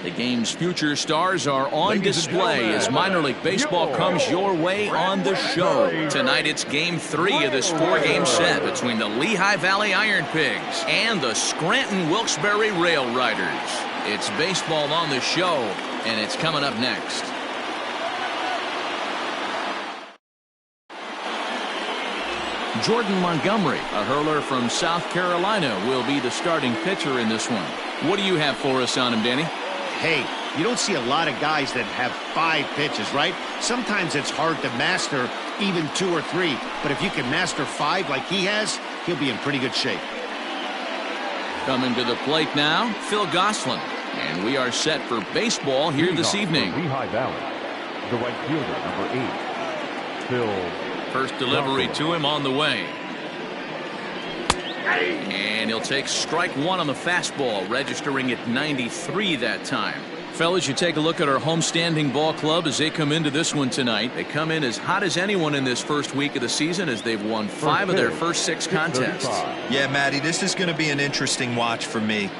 The game's future stars are on display as minor league baseball comes your way on the show. Tonight it's game 3 of this 4-game set between the Lehigh Valley Ironpigs and the Scranton Wilkes-Barre Railriders. It's baseball on the show, and it's coming up next. Jordan Montgomery, a hurler from South Carolina, will be the starting pitcher in this one. What do you have for us on him, Danny? Hey, you don't see a lot of guys that have 5 pitches, right? Sometimes it's hard to master even 2 or 3. But if you can master 5 like he has, he'll be in pretty good shape. Coming to the plate now, Phil Gosselin. And we are set for baseball here this evening. Lehigh Valley, the right fielder, number 8, Phil. First delivery to him on the way. And he'll take strike 1 on the fastball, registering at 93 that time. Fellas, you take a look at our homestanding ball club as they come into this one tonight. They come in as hot as anyone in this first week of the season as they've won 5 of their first 6 contests. Yeah, Matty, this is going to be an interesting watch for me.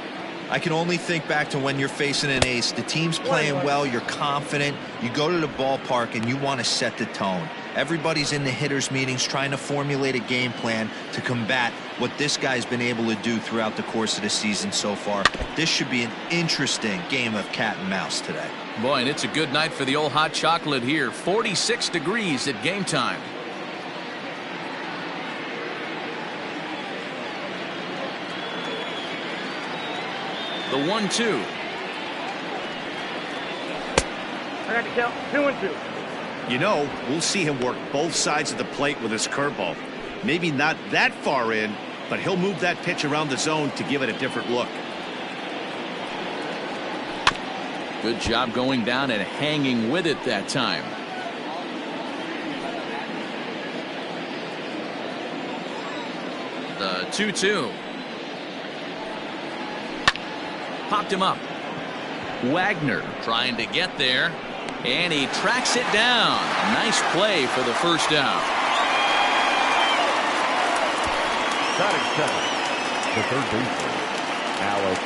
I can only think back to when you're facing an ace. The team's playing well, you're confident, you go to the ballpark and you want to set the tone. Everybody's in the hitters meetings trying to formulate a game plan to combat what this guy's been able to do throughout the course of the season so far. This should be an interesting game of cat and mouse today. Boy, and it's a good night for the old hot chocolate here. 46 degrees at game time. The 1-2. I got to count 2 and 2. You know, we'll see him work both sides of the plate with his curveball. Maybe not that far in, but he'll move that pitch around the zone to give it a different look. Good job going down and hanging with it that time. The 2-2. Popped him up. Wagner trying to get there, and he tracks it down. A nice play for the first out. Batting center, the third baseman, Alec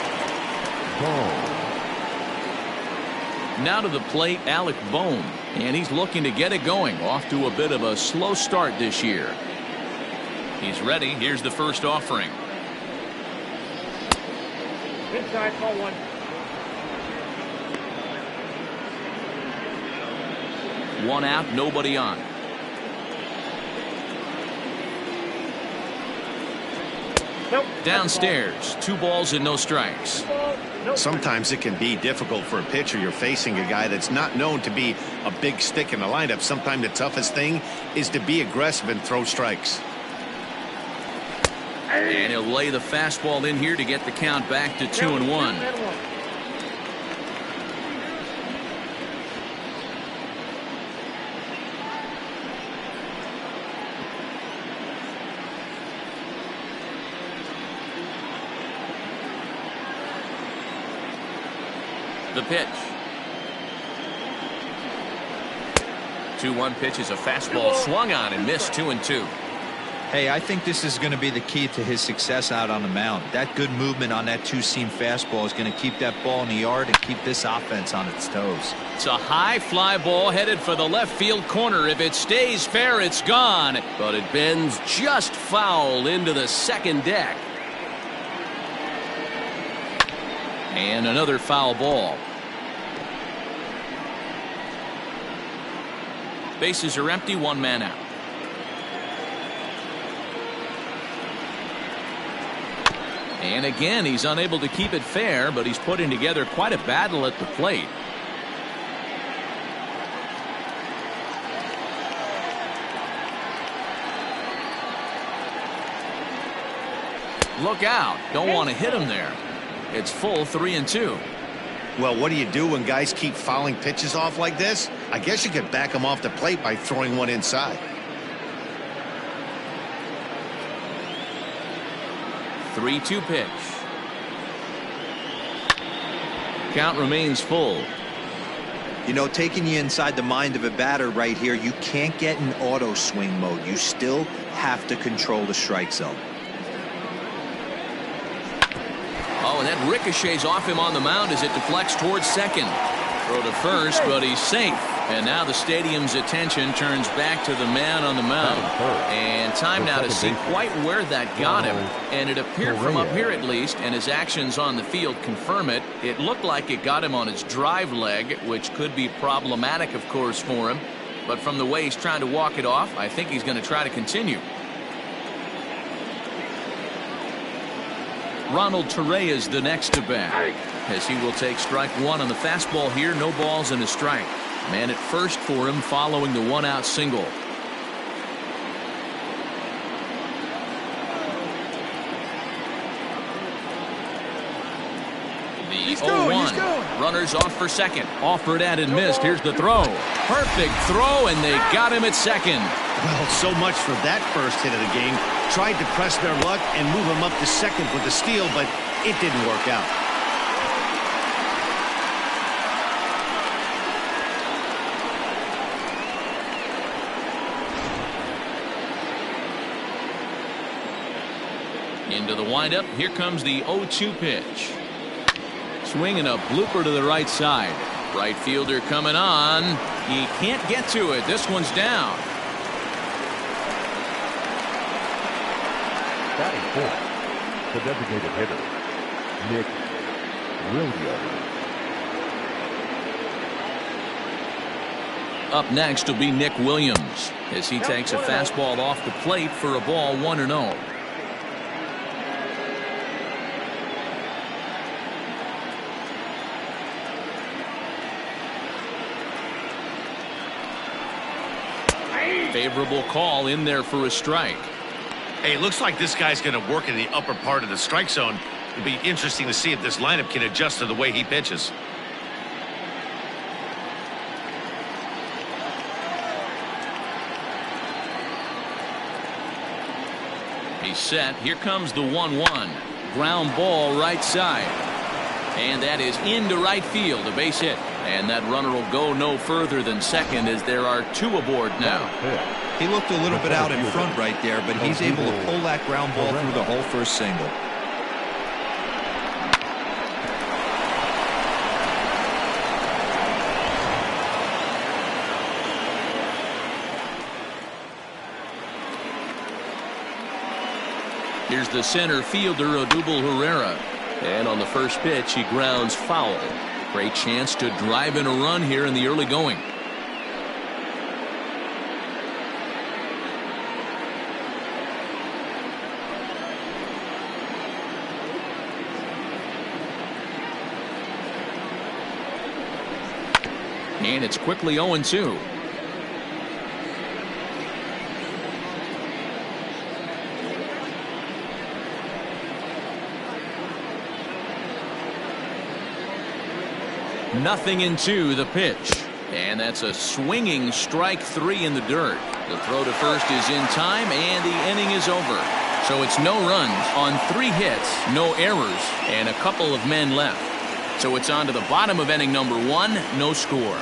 Bohm. Now to the plate, Alec Bohm, and he's looking to get it going. Off to a bit of a slow start this year. He's ready. Here's the first offering. Inside, ball 1. One out, nobody on. Nope. Downstairs, 2 balls and no strikes. Nope. Sometimes it can be difficult for a pitcher. You're facing a guy that's not known to be a big stick in the lineup. Sometimes the toughest thing is to be aggressive and throw strikes. And he'll lay the fastball in here to get the count back to 2-1. The pitch. 2-1 pitch is a fastball swung on and missed. 2-2. Hey, I think this is going to be the key to his success out on the mound. That good movement on that 2-seam fastball is going to keep that ball in the yard and keep this offense on its toes. It's a high fly ball headed for the left field corner. If it stays fair, it's gone. But it bends just foul into the second deck. And another foul ball. Bases are empty, 1 man out. And again, he's unable to keep it fair, but he's putting together quite a battle at the plate. Look out. Don't want to hit him there. It's full 3-2. Well, what do you do when guys keep fouling pitches off like this? I guess you could back them off the plate by throwing one inside. 3-2 pitch. Count remains full. You know, taking you inside the mind of a batter right here, you can't get in auto swing mode. You still have to control the strike zone. Oh, and that ricochets off him on the mound as it deflects towards second. Throw to first, but he's safe. And now the stadium's attention turns back to the man on the mound. And time now to see quite where that got him. And it appeared from up here at least, and his actions on the field confirm it. It looked like it got him on his drive leg, which could be problematic, of course, for him. But from the way he's trying to walk it off, I think he's going to try to continue. Ronald Torre is the next to bat, as he will take strike one on the fastball here. No balls and a strike. Man at first for him following the one-out single. The 0-1. Runners off for second. Offered at and missed. Here's the throw. Perfect throw, and they got him at second. Well, so much for that first hit of the game. Tried to press their luck and move him up to second with the steal, but it didn't work out. Into the windup. Here comes the 0-2 pitch. Swinging a blooper to the right side. Right fielder coming on. He can't get to it. This one's down. Batting fourth, the designated hitter, Nick Williams. Up next will be Nick Williams as he takes a fastball off the plate for a ball 1-0. Favorable call in there for a strike. Hey, it looks like this guy's going to work in the upper part of the strike zone. It'll be interesting to see if this lineup can adjust to the way he pitches. He's set. Here comes the 1-1. Ground ball right side. And that is into right field, a base hit. And that runner will go no further than second as there are two aboard now. He looked a little bit out in front right there, but he's able to pull that ground ball through the hole for a single. Here's the center fielder, Odubel Herrera. And on the first pitch, he grounds foul. Great chance to drive in a run here in the early going. And it's quickly 0-2. Nothing in two, the pitch. And that's a swinging strike three in the dirt. The throw to first is in time, and the inning is over. So it's no runs on 3 hits, no errors, and a couple of men left. So it's on to the bottom of inning number 1, no score.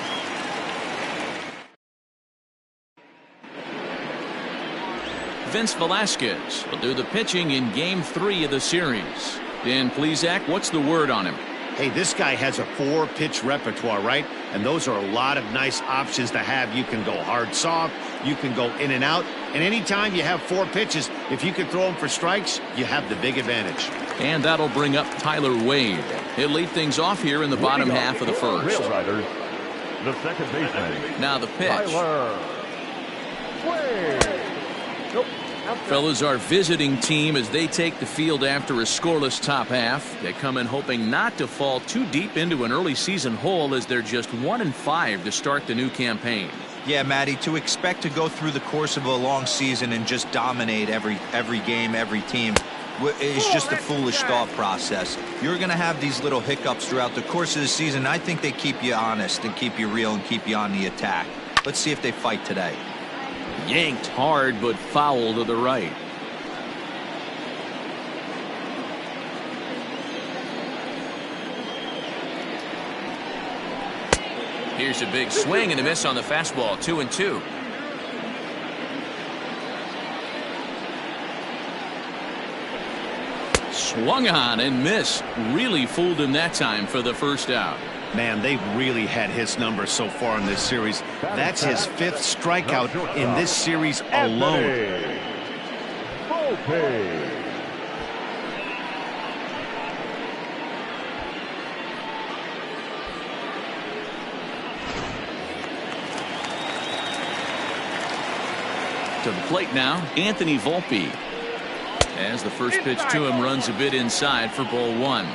Vince Velasquez will do the pitching in game 3 of the series. Dan Plesac, what's the word on him? Hey, this guy has a 4-pitch repertoire, right? And those are a lot of nice options to have. You can go hard, soft. You can go in and out. And anytime you have 4 pitches, if you can throw them for strikes, you have the big advantage. And that'll bring up Tyler Wade. He'll lead things off here in the bottom half of the first. Railriders, the second baseman. Now the pitch. Tyler Wade. Nope. Fellas, our visiting team as they take the field after a scoreless top half. They come in hoping not to fall too deep into an early season hole as they're just 1-5 to start the new campaign. Yeah, Matty, to expect to go through the course of a long season and just dominate every game, every team is just a foolish thought process. You're going to have these little hiccups throughout the course of the season. I think they keep you honest and keep you real and keep you on the attack. Let's see if they fight today. Yanked hard, but foul to the right. Here's a big swing and a miss on the fastball. 2-2. Swung on and missed. Really fooled him that time for the first out. Man, they've really had his number so far in this series. That's his 5th strikeout in this series alone. To the plate now, Anthony Volpe. As the first pitch to him runs a bit inside for ball 1.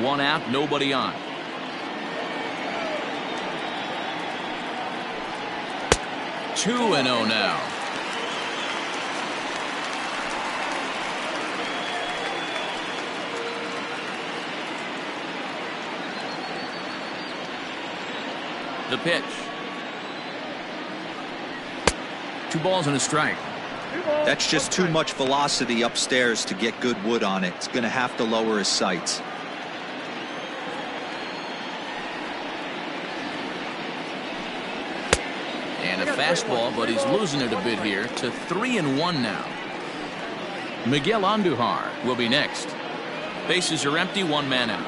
1 out, nobody on. Two and 0 now. The pitch. 2 balls and a strike. That's just too much velocity upstairs to get good wood on it. It's going to have to lower his sights. And a fastball, but he's losing it a bit here to 3-1 now. Miguel Andujar will be next. Bases are empty, 1 man out.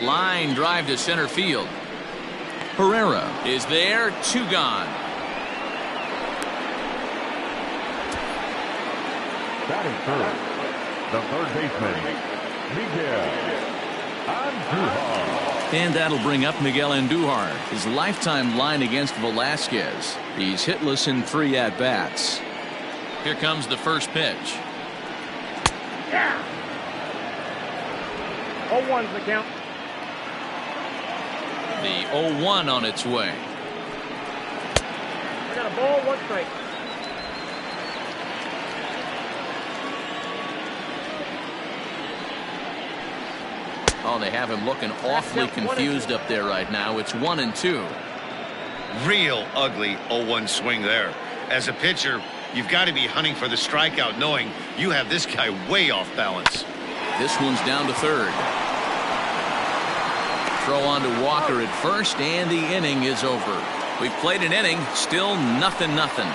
Line drive to center field. Herrera is there, 2 gone. Batting first, the third baseman, Miguel Andujar. And that'll bring up Miguel Andujar. His lifetime line against Velasquez. He's hitless in 3 at-bats. Here comes the first pitch. Yeah. 0-1's the count. The 0-1 on its way. I got a ball, 1 strike. Oh, they have him looking awfully confused up there right now. It's 1-2. Real ugly 0-1 swing there. As a pitcher, you've got to be hunting for the strikeout, knowing you have this guy way off balance. This one's down to third. Throw on to Walker at first, and the inning is over. We've played an inning, still 0-0.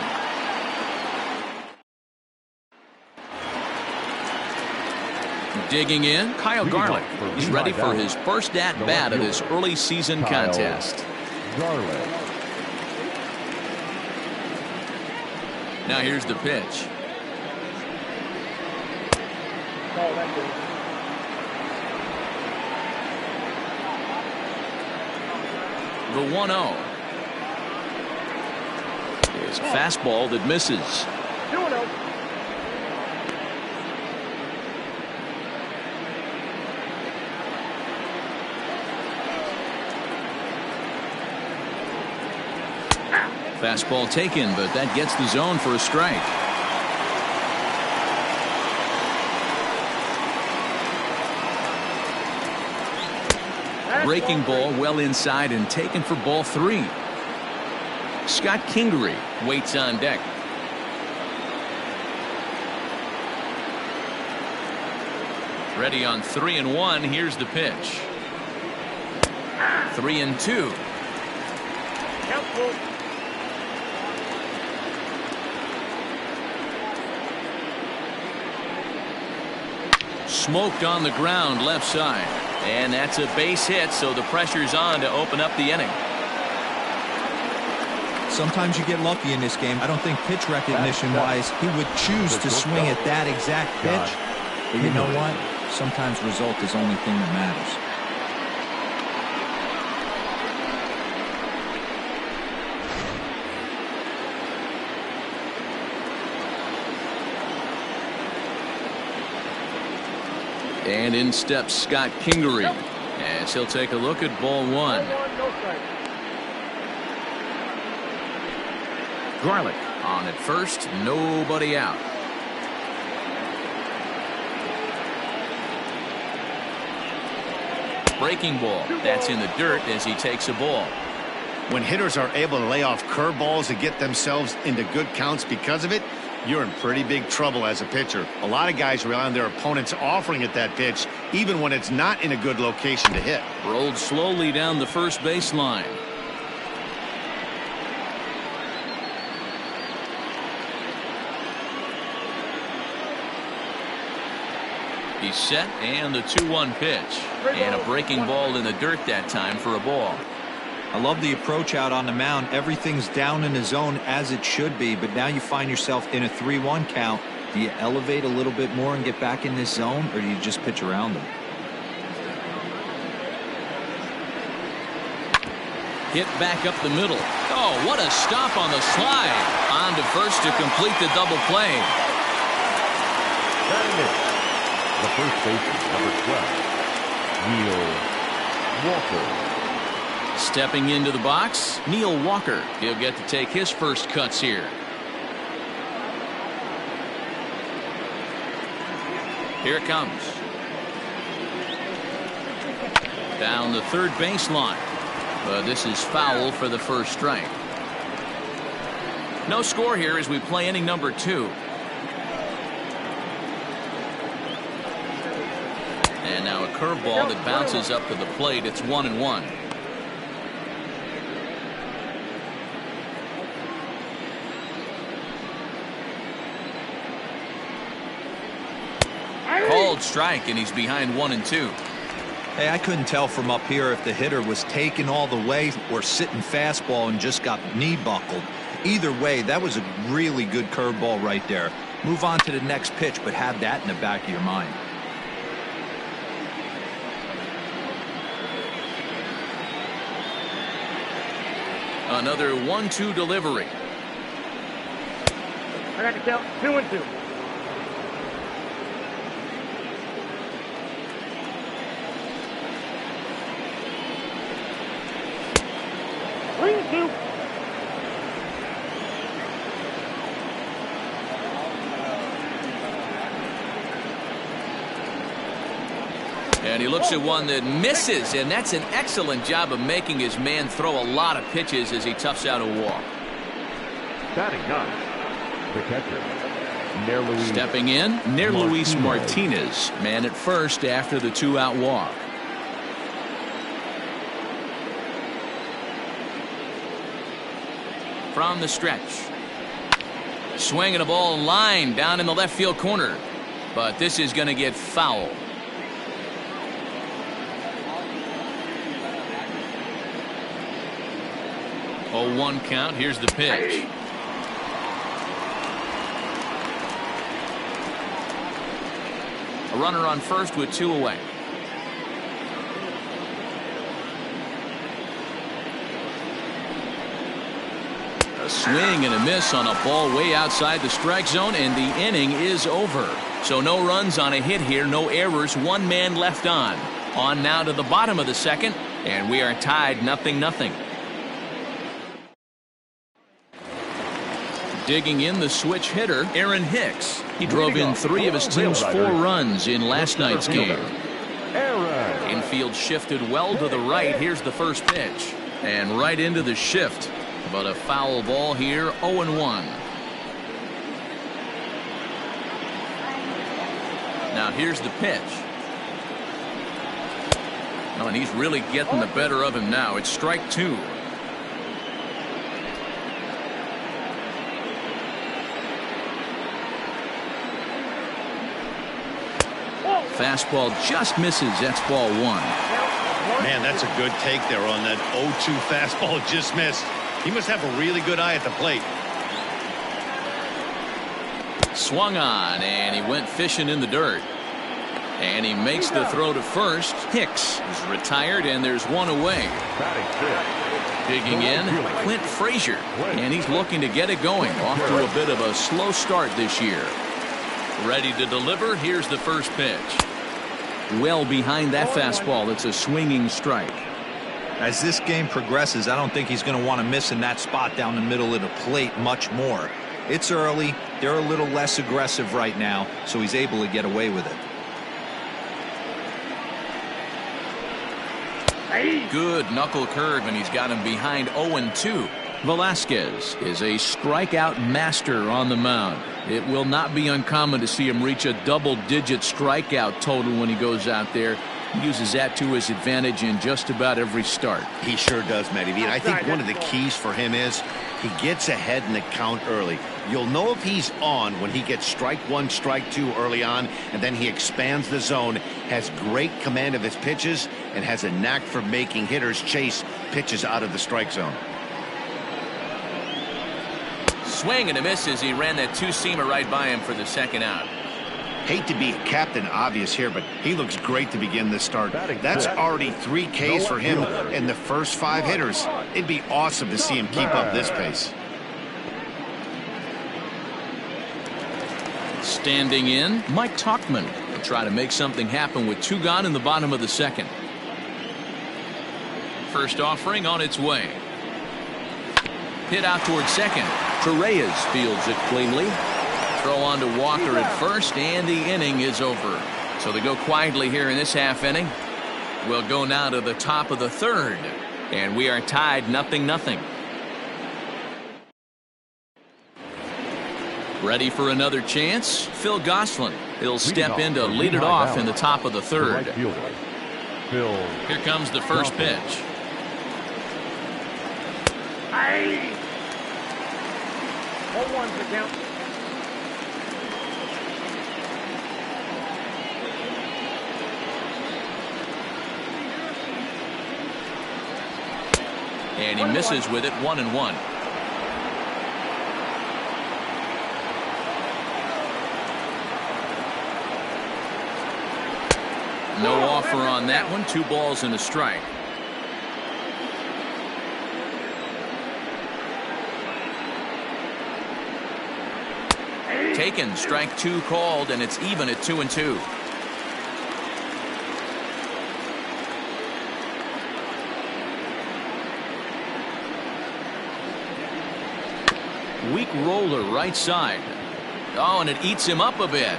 Digging in, Kyle Garlick. He's ready for his first at-bat of this early season contest. Garlick. Now here's the pitch. Oh, that's it. The 1-0. It's a fastball that misses. 2-0. Fastball taken, but that gets the zone for a strike. Breaking ball well inside and taken for ball 3. Scott Kingery waits on deck. Ready on 3-1. Here's the pitch. 3-2. Count full. Smoked on the ground left side. And that's a base hit, so the pressure's on to open up the inning. Sometimes you get lucky in this game. I don't think pitch recognition-wise he would choose to swing at that exact pitch. But you know what? Sometimes result is the only thing that matters. And in steps Scott Kingery as he'll take a look at ball 1. 1-1, no strike. Garlick on at first, nobody out. Breaking ball, that's in the dirt as he takes a ball. When hitters are able to lay off curveballs and get themselves into good counts because of it, you're in pretty big trouble as a pitcher. A lot of guys rely on their opponents offering at that pitch, even when it's not in a good location to hit. Rolled slowly down the first baseline. He's set, and the 2-1 pitch. And a breaking ball in the dirt that time for a ball. I love the approach out on the mound. Everything's down in the zone as it should be, but now you find yourself in a 3-1 count. Do you elevate a little bit more and get back in this zone, or do you just pitch around them? Hit back up the middle. Oh, what a stop on the slide. On to first to complete the double play. Batting it, the first baseman, number 12, Neil Walker. Stepping into the box, Neil Walker. He'll get to take his first cuts here. Here it comes. Down the third baseline. But this is foul for the first strike. No score here as we play inning number 2. And now a curveball that bounces up to the plate. It's 1-1. Called strike, and he's behind 1-2. Hey, I couldn't tell from up here if the hitter was taken all the way or sitting fastball and just got knee buckled. Either way, that was a really good curveball right there. Move on to the next pitch, but have that in the back of your mind. Another 1-2 delivery. I got to count 2-2. And he looks at one that misses, and that's an excellent job of making his man throw a lot of pitches as he toughs out a walk. Batting 9, the catcher, Nerluis. Stepping in, Nerluis Martinez, man at first after the 2-out walk. From the stretch. Swinging a ball line down in the left field corner. But this is going to get foul. 0-1 count. Here's the pitch. A runner on first with 2 away. A swing and a miss on a ball way outside the strike zone, and the inning is over. So no runs on a hit here, no errors, 1 man left on. On now to the bottom of the second, and we are tied 0-0. Digging in the switch hitter, Aaron Hicks. He drove in 3 of his team's 4 runs in last night's game. Infield shifted well to the right. Here's the first pitch. And right into the shift. But a foul ball here, 0-1. Now here's the pitch. Oh, and he's really getting the better of him now. It's strike 2. Fastball just misses. That's ball 1. Man, that's a good take there on that 0-2 fastball just missed. He must have a really good eye at the plate. Swung on, and he went fishing in the dirt. And he makes the throw to first. Hicks is retired, and there's 1 away. Digging in, Clint Frazier. And he's looking to get it going. Off to a bit of a slow start this year. Ready to deliver. Here's the first pitch. Well behind that fastball. It's a swinging strike. As this game progresses, I don't think he's going to want to miss in that spot down the middle of the plate much more. It's early. They're a little less aggressive right now, so he's able to get away with it. Good knuckle curve, and he's got him behind 0-2. Velasquez is a strikeout master on the mound. It will not be uncommon to see him reach a double-digit strikeout total when he goes out there. Uses that to his advantage in just about every start. He sure does, Matty V. And I think one of the keys for him is he gets ahead in the count early. You'll know if he's on when he gets strike one, strike two early on, and then he expands the zone, has great command of his pitches, and has a knack for making hitters chase pitches out of the strike zone. Swing and a miss as he ran that two-seamer right by him for the second out. Hate to be Captain Obvious here, but he looks great to begin this start. That's already 3 Ks for him in the first 5 hitters. It'd be awesome to see him keep up this pace. Standing in, Mike Tauchman will try to make something happen with 2 gone in the bottom of the second. First offering on its way. Hit out towards second. Torreyes fields it cleanly. Throw on to Walker at first, and the inning is over. So they go quietly here in this half inning. We'll go now to the top of the third, and we are tied 0-0. Ready for another chance? Phil Gosselin. He'll step in to lead it off in the top of the third. Here comes the first pitch. Aye. 0-1 the count. And he misses with it, 1-1. No offer on that one. 2 balls and a strike. Taken, strike 2 called, and it's even at 2-2. Weak roller right side. Oh, and it eats him up a bit.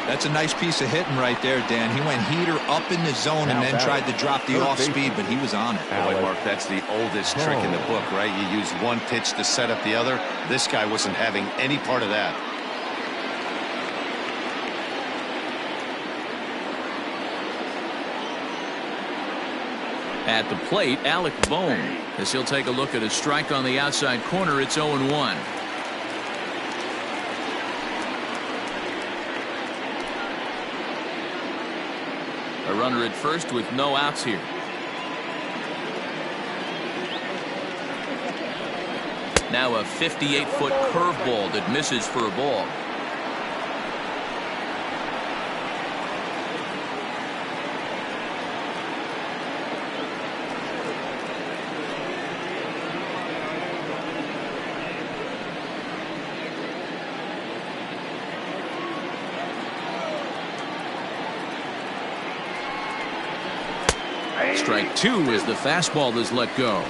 That's a nice piece of hitting right there, Dan. He went heater up in the zone and then tried to drop the off speed, but he was on it. Boy, Mark, that's the oldest trick in the book, right? You use one pitch to set up the other. This guy wasn't having any part of that. At the plate, Alec Bohm, as he'll take a look at a strike on the outside corner. It's 0-1. A runner at first with no outs here. Now a 58-foot curveball that misses for a ball. Strike 2 as the fastball is let go.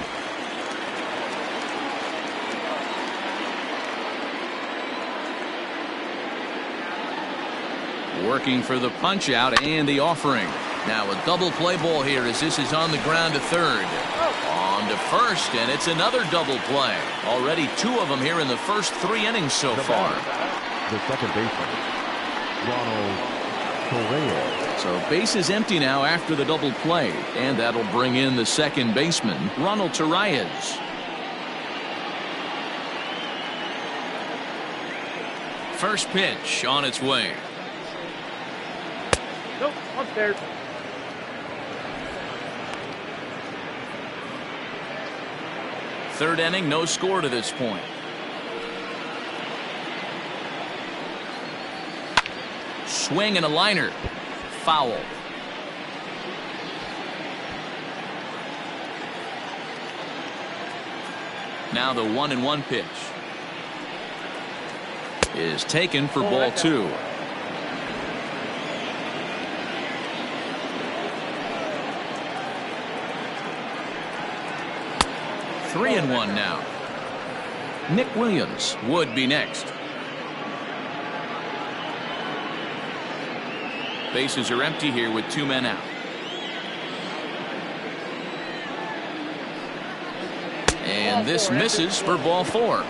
Working for the punch out and the offering. Now a double play ball here as this is on the ground to third. On to first, and it's another double play. Already 2 of them here in the first 3 innings so far. The second baseman, Ronald Torreyes. So base is empty now after the double play, and that'll bring in the second baseman, Ronald Torreyes. First pitch on its way. Nope, upstairs. Third inning, no score to this point. Swing and a liner. Foul. Now the 1-1 pitch is taken for ball 2. Three and 1 now. Nick Williams would be next. Bases are empty here with 2 men out. And this misses for ball 4.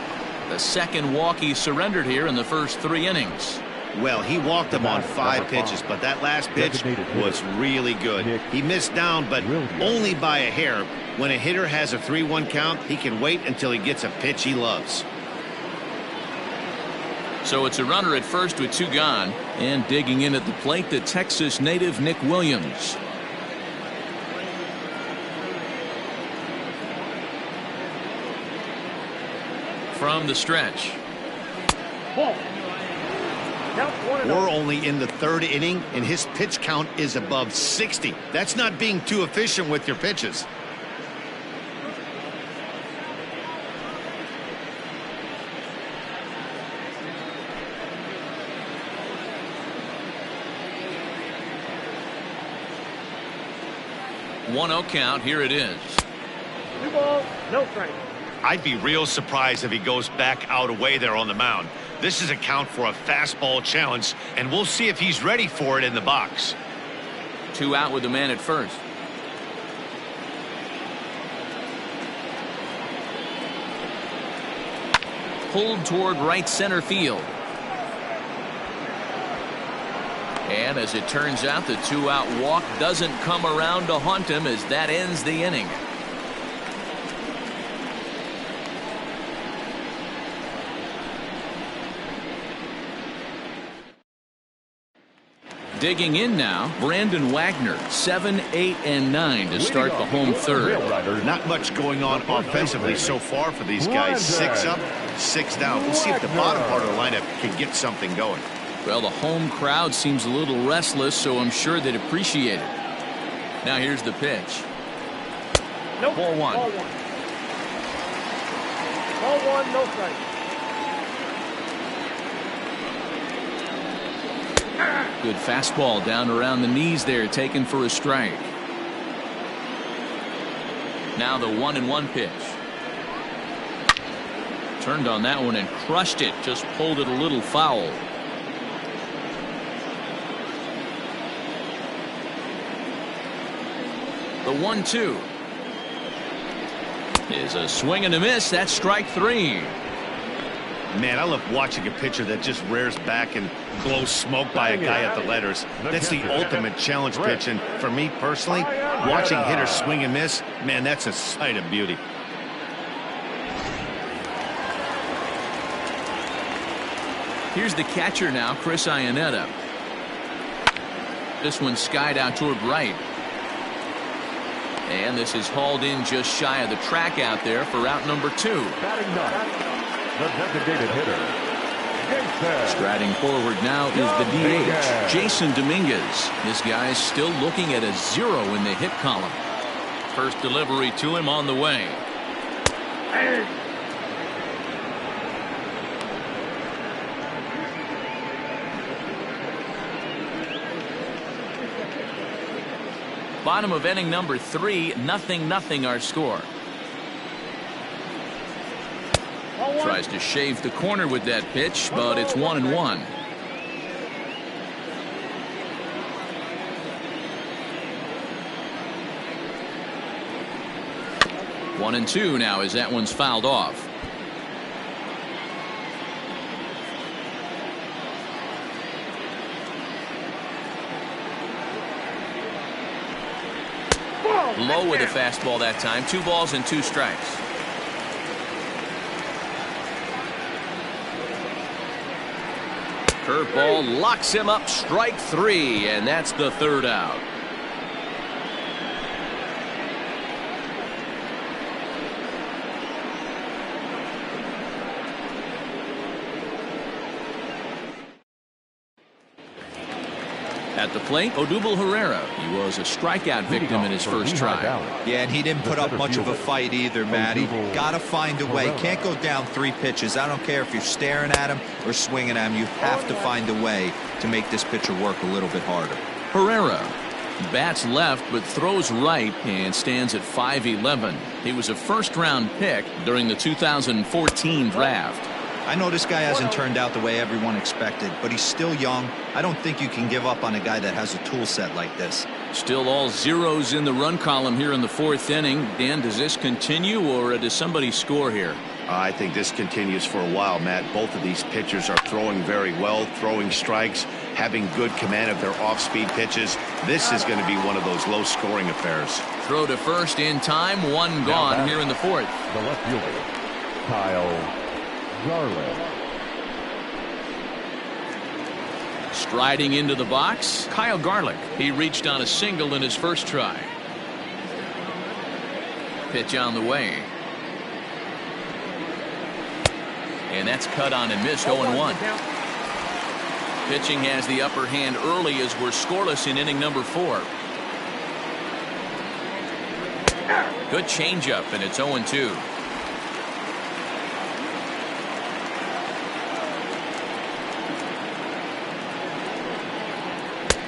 The second walk he surrendered here in the first 3 innings. Well, he walked him on 5 pitches, but that last pitch was really good. He missed down, but only by a hair. When a hitter has a 3-1 count, he can wait until he gets a pitch he loves. So it's a runner at first with 2 gone, and digging in at the plate, the Texas native Nick Williams. From the stretch. Ball. Count 1-0. We're only in the 3rd inning, and his pitch count is above 60. That's not being too efficient with your pitches. One 1-0 count. Here it is. 2 balls, no strikes. I'd be real surprised if he goes back out away there on the mound. This is a count for a fastball challenge, and we'll see if he's ready for it in the box. 2 out with the man at first. Pulled toward right center field. And as it turns out, the 2-out walk doesn't come around to haunt him as that ends the inning. Digging in now, Brandon Wagner, 7, 8, and 9 to start the home 3rd. Not much going on offensively so far for these guys. 6 up, 6 down. We'll see if the bottom part of the lineup can get something going. Well, the home crowd seems a little restless, so I'm sure they'd appreciate it. Now here's the pitch. Nope. Ball 1. Ball 1. Ball 1, no strikes. Good fastball down around the knees there, taken for a strike. Now the 1-1 pitch. Turned on that one and crushed it, just pulled it a little foul. The 1-2 is a swing and a miss. That's strike 3. Man, I love watching a pitcher that just rears back and blows smoke by a guy at the letters. That's the ultimate challenge pitch, and for me personally, watching hitters swing and miss, man, that's a sight of beauty. Here's the catcher now, Chris Iannetta. This one skied out toward right. And this is hauled in just shy of the track out there for out number 2. Batting 9, the designated hitter. Striding forward now is the DH, Jason Dominguez. This guy's still looking at a 0 in the hit column. First delivery to him on the way. Bottom of inning number 3, 0-0 our score. Tries to shave the corner with that pitch, but it's 1-1. One and 2 now as that one's fouled off. Low with a fastball that time. 2 balls and 2 strikes. Curveball locks him up, strike 3, and that's the 3rd out. At the plate, Odubel Herrera. He was a strikeout victim in his first try. Yeah, and he didn't put up much of a fight either, Matty. Got to find a way. Can't go down 3 pitches. I don't care if you're staring at him or swinging at him. You have to find a way to make this pitcher work a little bit harder. Herrera bats left but throws right and stands at 5'11". He was a first-round pick during the 2014 draft. I know this guy hasn't turned out the way everyone expected, but he's still young. I don't think you can give up on a guy that has a tool set like this. Still all zeros in the run column here in the 4th inning. Dan, does this continue or does somebody score here? I think this continues for a while, Matt. Both of these pitchers are throwing very well, throwing strikes, having good command of their off-speed pitches. This is going to be one of those low-scoring affairs. Throw to first in time, one gone here in the fourth. The left fielder, Kyle Garland. Striding into the box, Kyle Garlick. He reached on a single in his first try. Pitch on the way. And that's cut on and missed, 0-1. Pitching has the upper hand early as we're scoreless in inning number 4. Good changeup, and it's 0-2.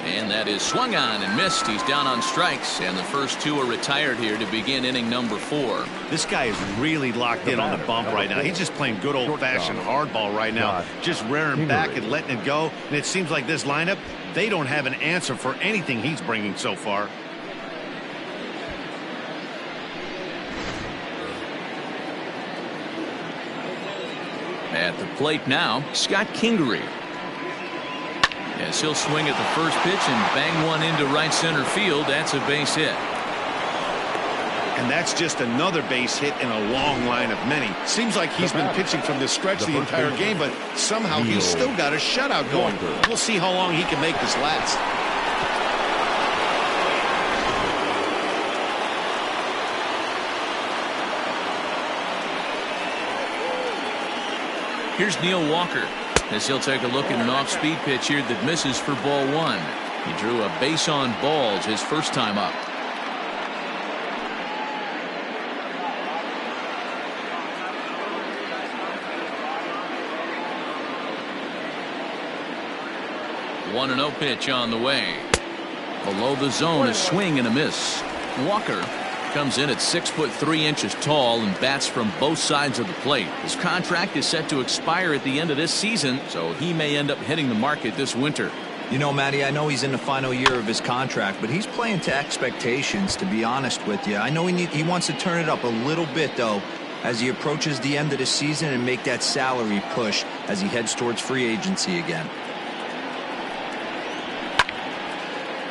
And that is swung on and missed. He's down on strikes, and the first 2 are retired here to begin inning number 4. This guy is really locked in on the bump right now. He's just playing good old-fashioned hardball right now, just rearing back and letting it go. And it seems like this lineup, they don't have an answer for anything he's bringing so far. At the plate now, Scott Kingery. As he'll swing at the first pitch and bang one into right center field. That's a base hit. And that's just another base hit in a long line of many. Seems like he's been pitching from this stretch the entire game, but somehow he's still got a shutout going. We'll see how long he can make this last. Here's Neil Walker as he'll take a look at an off-speed pitch here that misses for ball 1. He drew a base on balls his first time up. One 1-0 pitch on the way. Below the zone, a swing and a miss. Walker comes in at 6'3" tall and bats from both sides of the plate. His contract is set to expire at the end of this season, so he may end up hitting the market this winter. You know, Matty, I know he's in the final year of his contract, but he's playing to expectations, to be honest with you. I know he wants to turn it up a little bit, though, as he approaches the end of the season and make that salary push as he heads towards free agency again.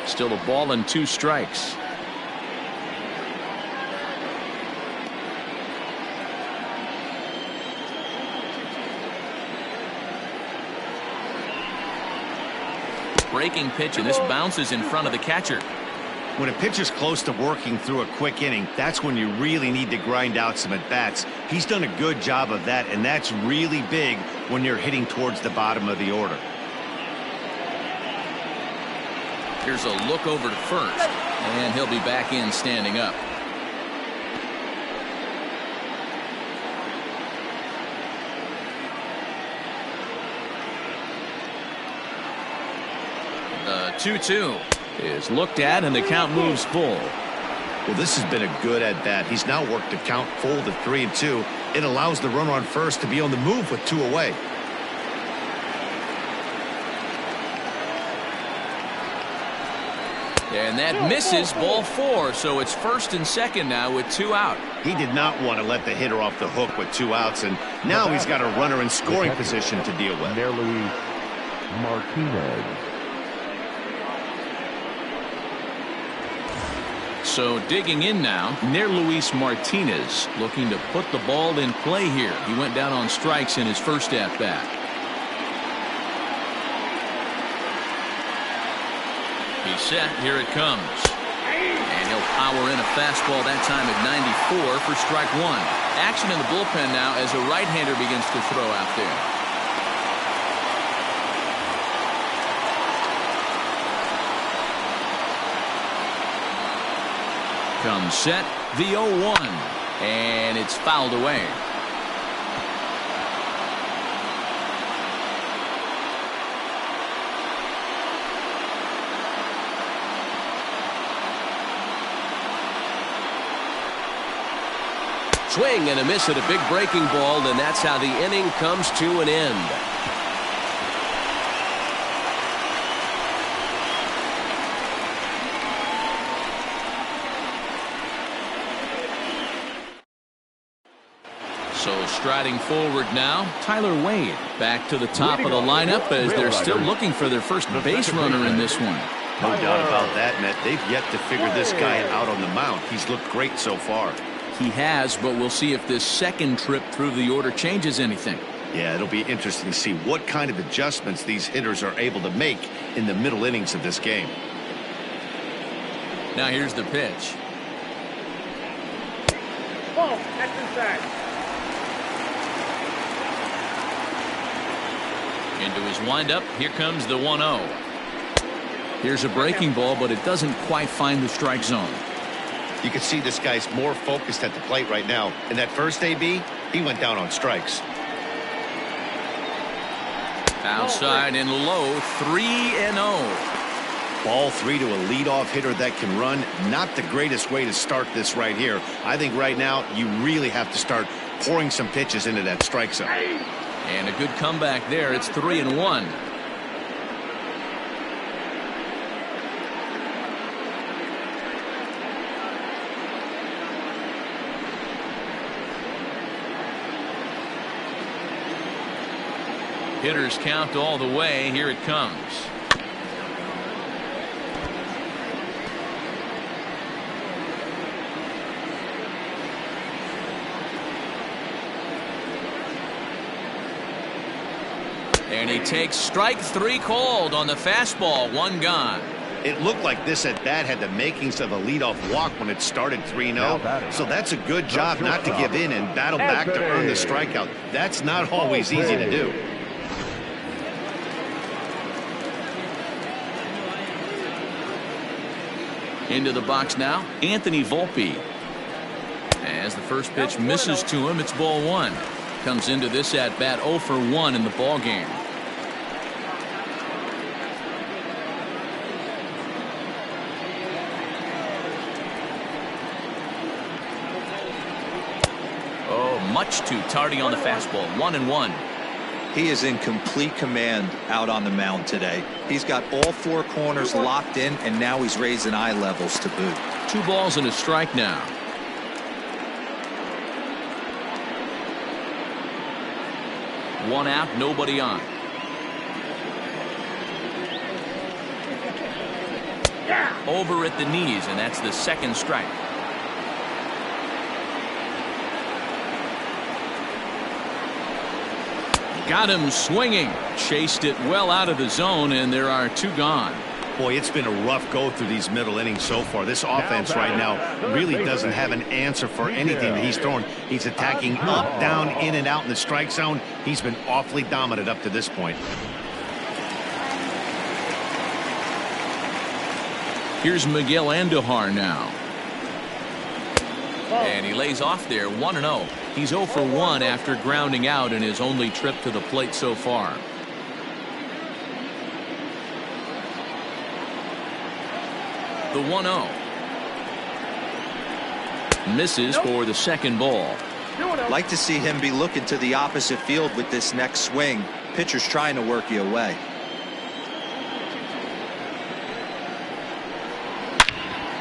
Still a ball and 2 strikes. Breaking pitch, and this bounces in front of the catcher. When a pitcher's close to working through a quick inning, that's when you really need to grind out some at-bats. He's done a good job of that, and that's really big when you're hitting towards the bottom of the order. Here's a look over to first, and he'll be back in standing up. The 2-2 is looked at, and the count moves full. Well, this has been a good at-bat. He's now worked the count full to 3-2. It allows the runner on first to be on the move with 2 away. And that misses, ball 4, so it's first and second now with 2 out. He did not want to let the hitter off the hook with 2 outs, and now he's got a runner in scoring position to deal with. Luis Martinez. So digging in now, Luis Martinez looking to put the ball in play here. He went down on strikes in his first at-bat. He's set, here it comes. And he'll power in a fastball that time at 94 for strike 1. Action in the bullpen now as a right-hander begins to throw out there. Comes set, the 0-1, and it's fouled away. Swing and a miss at a big breaking ball, and that's how the inning comes to an end. So striding forward now, Tyler Wade back to the top of the lineup as they're still looking for their first base runner in this one. No doubt about that, Matt. They've yet to figure this guy out on the mound. He's looked great so far. He has, but we'll see if this second trip through the order changes anything. Yeah, it'll be interesting to see what kind of adjustments these hitters are able to make in the middle innings of this game. Now here's the pitch. Ball, that's inside. Into his windup. Here comes the 1-0. Here's a breaking ball, but it doesn't quite find the strike zone. You can see this guy's more focused at the plate right now. In that first AB, he went down on strikes. Outside and low, 3-0. Ball 3 to a leadoff hitter that can run. Not the greatest way to start this right here. I think right now you really have to start pouring some pitches into that strike zone. And a good comeback there. It's 3-1. Hitters count all the way. Here it comes. And he takes strike 3 called on the fastball. 1 gone. It looked like this at bat had the makings of a leadoff walk when it started 3-0. So that's a good job not to give in and battle back to earn the strikeout. That's not always easy to do. Into the box now, Anthony Volpe. As the first pitch misses to him, it's ball 1. Comes into this at bat 0 for 1 in the ball game. Oh, much too tardy on the fastball. 1-1. He is in complete command out on the mound today. He's got all 4 corners locked in, and now he's raising eye levels to boot. 2 balls and a strike now. One out, nobody on. Over at the knees, and that's the second strike. Got him swinging. Chased it well out of the zone, and there are 2 gone. Boy, it's been a rough go through these middle innings so far. This offense right now really doesn't have an answer for anything that he's throwing. He's attacking up, down, in and out in the strike zone. He's been awfully dominant up to this point. Here's Miguel Andujar now. And he lays off there. 1-0. He's 0 for 1 after grounding out in his only trip to the plate so far. The 1-0. Misses for the second ball. Like to see him be looking to the opposite field with this next swing. Pitcher's trying to work you away.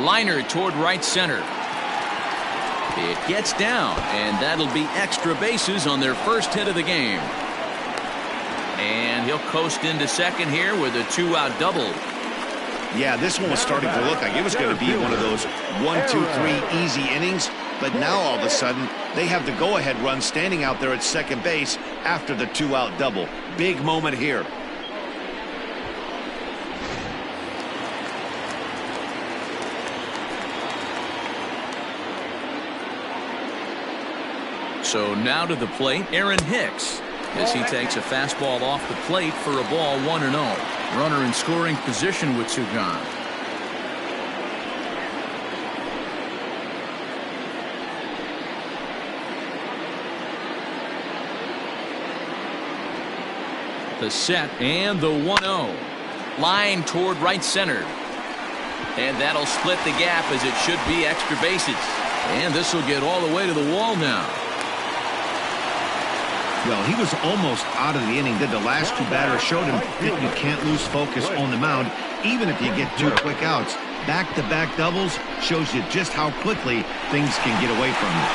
Liner toward right center. It gets down, and that'll be extra bases on their first hit of the game. And he'll coast into second here with a 2-out double. Yeah, this one was starting to look like it was going to be one of those 1, 2, 3 easy innings. But now all of a sudden they have the go-ahead run standing out there at second base after the 2-out double. Big moment here. So now to the plate, Aaron Hicks, as he takes a fastball off the plate for a ball. 1-0. Runner in scoring position with 2 gone. The set and the 1-0. Line toward right center. And that'll split the gap as it should be extra bases. And this will get all the way to the wall now. Well, he was almost out of the inning. Did the last 2 batters showed him that you can't lose focus on the mound, even if you get 2 quick outs. Back-to-back doubles shows you just how quickly things can get away from you.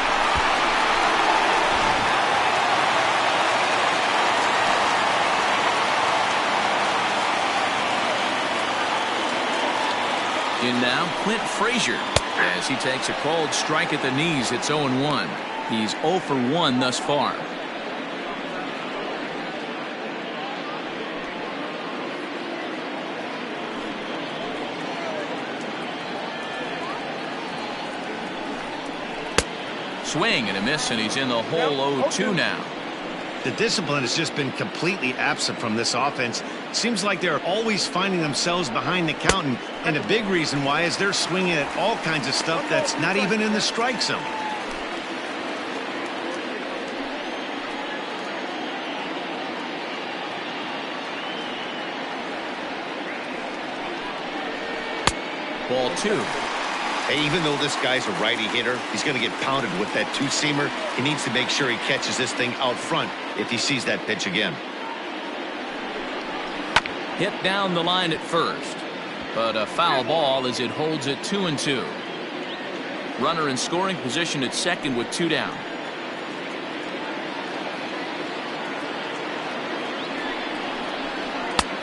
In now, Clint Frazier. As he takes a cold strike at the knees, it's 0-1. He's 0 for 1 thus far. Swing and a miss, and he's in the hole 0-2 now. The discipline has just been completely absent from this offense. Seems like they're always finding themselves behind the count, and a big reason why is they're swinging at all kinds of stuff that's not even in the strike zone. Ball 2. Hey, even though this guy's a righty hitter, he's going to get pounded with that two-seamer. He needs to make sure he catches this thing out front if he sees that pitch again. Hit down the line at first, but a foul ball as it holds it 2-2. Runner in scoring position at second with 2 down.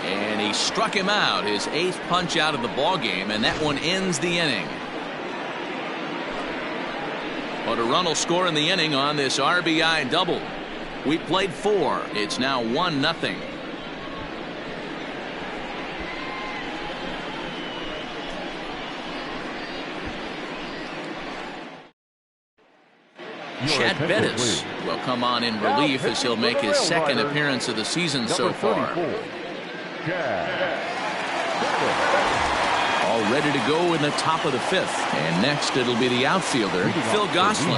And he struck him out, his 8th punch out of the ball game, and that one ends the inning. But a run will score in the inning on this RBI double. We played 4. It's now 1-0. Chad Bettis will come on in relief as he'll make his 2nd appearance of the season so far. All ready to go in the top of the 5th. And next it'll be the outfielder, Phil Gosselin.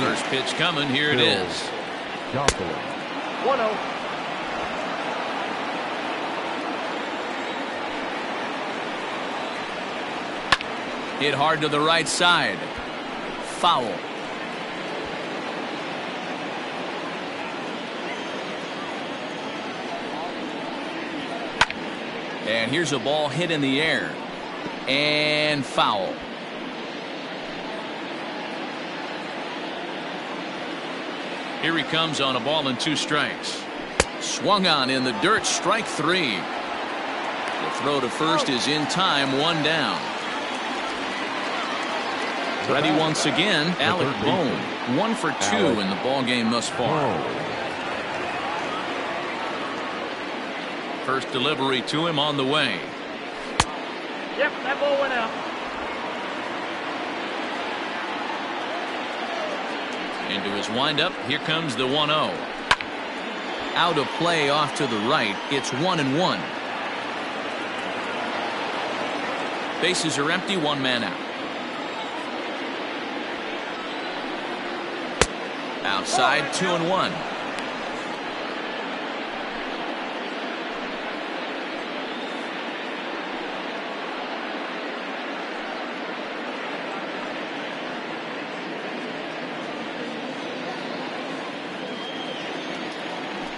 First pitch coming. Here it is. 1-0. Hit hard to the right side. Foul. And here's a ball hit in the air. And foul. Here he comes on a ball and 2 strikes. Swung on in the dirt, strike 3. The throw to first is in time, 1 down. Ready once again, Alec Bohm. 1 for 2 in the ball game thus far. First delivery to him on the way. Yep, that ball went out. Into his windup. Here comes the 1-0. Out of play off to the right. It's 1-1. Bases are empty. 1 man out. Outside, 2-1.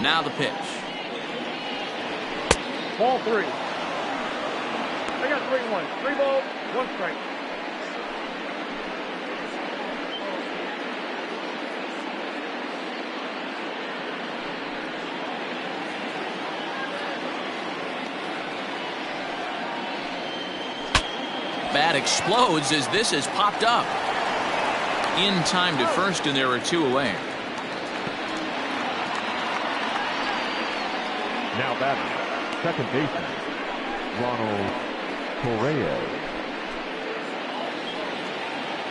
Now the pitch. Ball 3. I got 3-1. 3 balls, 1 strike. Bat explodes as this has popped up. In time to first, and there are 2 away. Now batting, second baseman, Ronald Torres.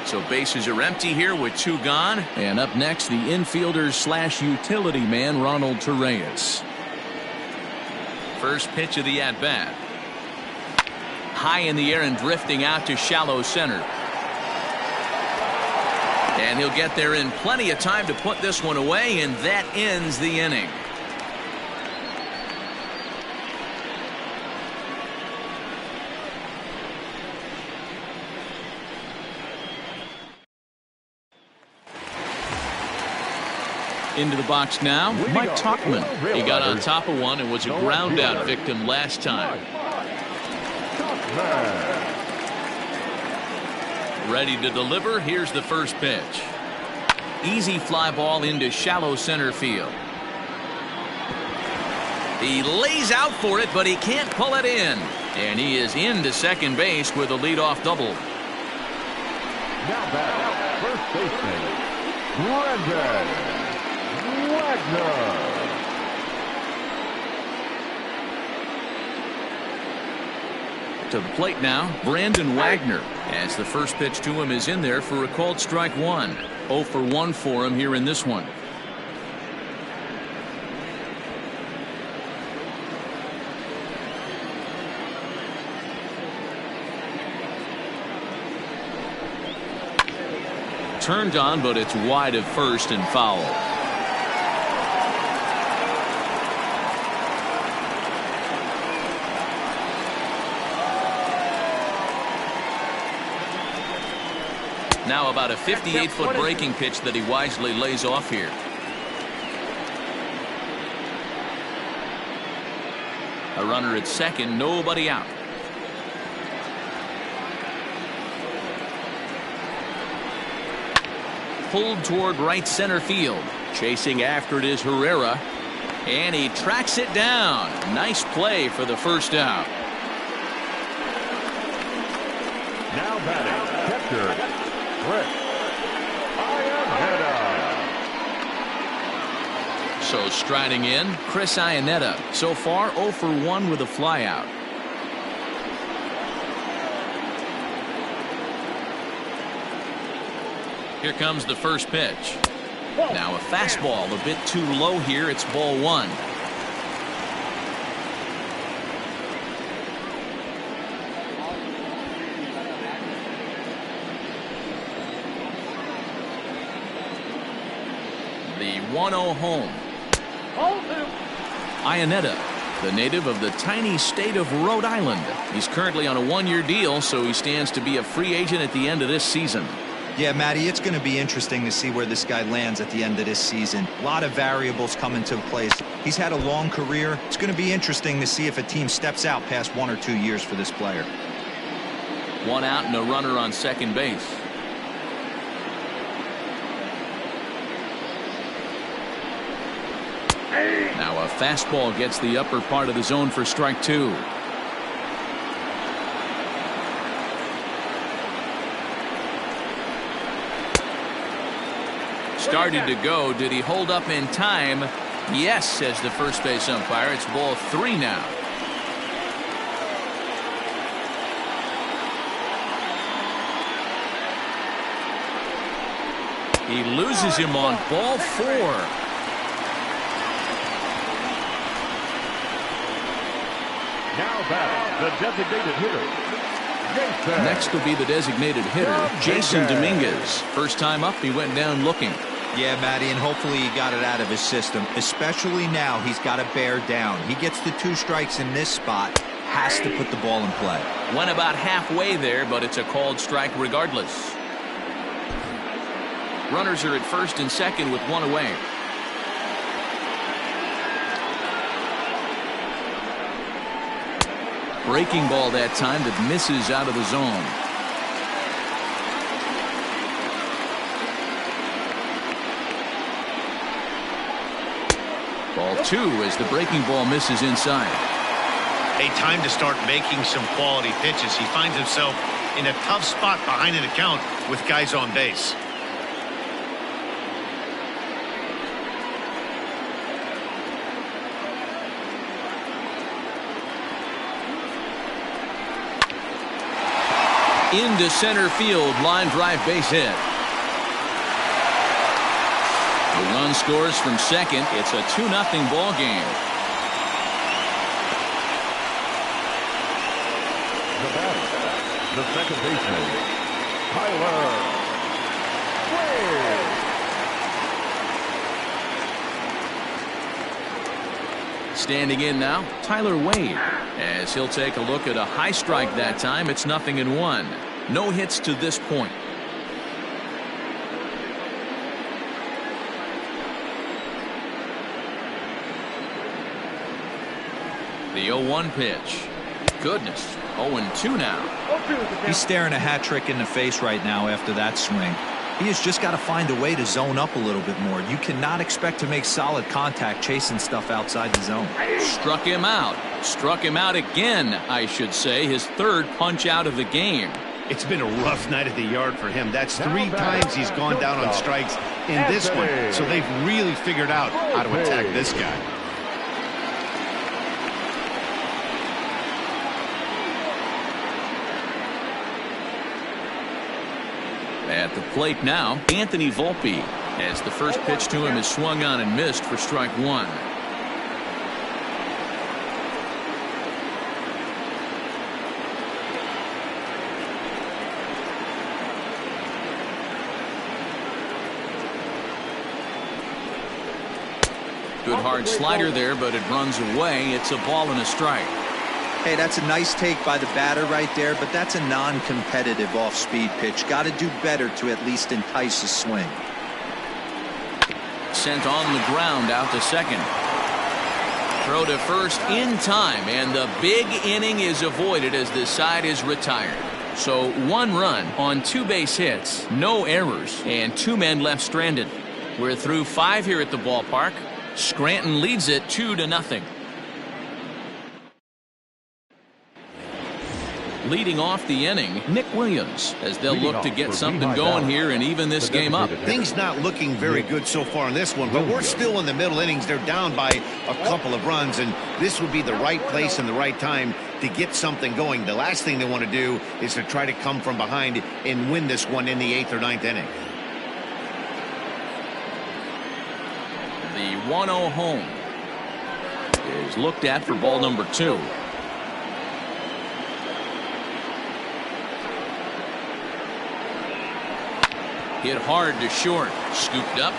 So bases are empty here with 2 gone. And up next, the infielder / utility man, Ronald Torres. First pitch of the at-bat. High in the air and drifting out to shallow center. And he'll get there in plenty of time to put this one away, and that ends the inning. Into the box now, Mike Tauchman. He got on top of one and was a ground out victim last time. Ready to deliver. Here's the first pitch. Easy fly ball into shallow center field. He lays out for it, but he can't pull it in. And he is into second base with a leadoff double. Now back, first baseman, Brendan Wagner. To the plate now, Brandon Wagner, as the first pitch to him is in there for a called strike one. 0 for 1 for him here in this one. Turned on, but it's wide of first and foul. Now about a 58-foot breaking pitch that he wisely lays off here. A runner at second, nobody out. Pulled toward right center field. Chasing after it is Herrera. And he tracks it down. Nice play for the first out. Now batting, catcher, Ironpigs. So striding in, Chris Iannetta. So far 0 for 1 with a flyout. Here comes the first pitch. Now a fastball a bit too low here. It's ball one. The 1-0 home. Iannetta, the native of the tiny state of Rhode Island. He's currently on a one-year deal, so he stands to be a free agent at the end of this season. Yeah, Matty, it's going to be interesting to see where this guy lands at the end of this season. A lot of variables come into place. He's had a long career. It's going to be interesting to see if a team steps out past 1 or 2 years for this player. One out and a runner on second base. Now a fastball gets the upper part of the zone for strike two. Started to go. Did he hold up in time? Yes, says the first base umpire. It's ball three now. He loses him on ball four. Now back, the designated hitter. Next will be the designated hitter, Jason Dominguez. First time up, he went down looking. Yeah, Matty, and hopefully he got it out of his system. Especially now, he's got to bear down. He gets the 2 strikes in this spot, has to put the ball in play. Went about halfway there, but it's a called strike regardless. Runners are at first and second with one away. Breaking ball that time that misses out of the zone. Ball two as the breaking ball misses inside. A time to start making some quality pitches. He finds himself in a tough spot behind an account with guys on base. Into center field, line drive base hit. The run scores from second. It's a 2-0 ball game. The batter, the second baseman, Tyler Wade. Standing in now, Tyler Wade, as he'll take a look at a high strike that time. It's 0-1. No hits to this point. The 0-1 pitch. Goodness, 0-2 now. He's staring a hat trick in the face right now after that swing. He has just got to find a way to zone up a little bit more. You cannot expect to make solid contact chasing stuff outside the zone. Struck him out. Struck him out again, I should say. His third punch out of the game. It's been a rough night at the yard for him. That's 3 times he's gone down on strikes in this one. So they've really figured out how to attack this guy. At the plate now, Anthony Volpe, as the first pitch to him is swung on and missed for strike 1. Good hard slider there, but it runs away. It's a ball and a strike. Hey, that's a nice take by the batter right there, but that's a non-competitive off-speed pitch. Got to do better to at least entice a swing. Sent on the ground out to second. Throw to first in time, and the big inning is avoided as this side is retired. So 1 run on 2 base hits, no errors, and 2 men left stranded. We're through 5 here at the ballpark. Scranton leads it 2-0. Leading off the inning, Nick Williams, as they'll look to get something going here and even this game up. Things not looking very good so far in this one, but we're still in the middle innings. They're down by a couple of runs, and this would be the right place and the right time to get something going. The last thing they want to do is to try to come from behind and win this one in the 8th or 9th inning. The 1-0 home is looked at for ball number 2. Hit hard to short. Scooped up.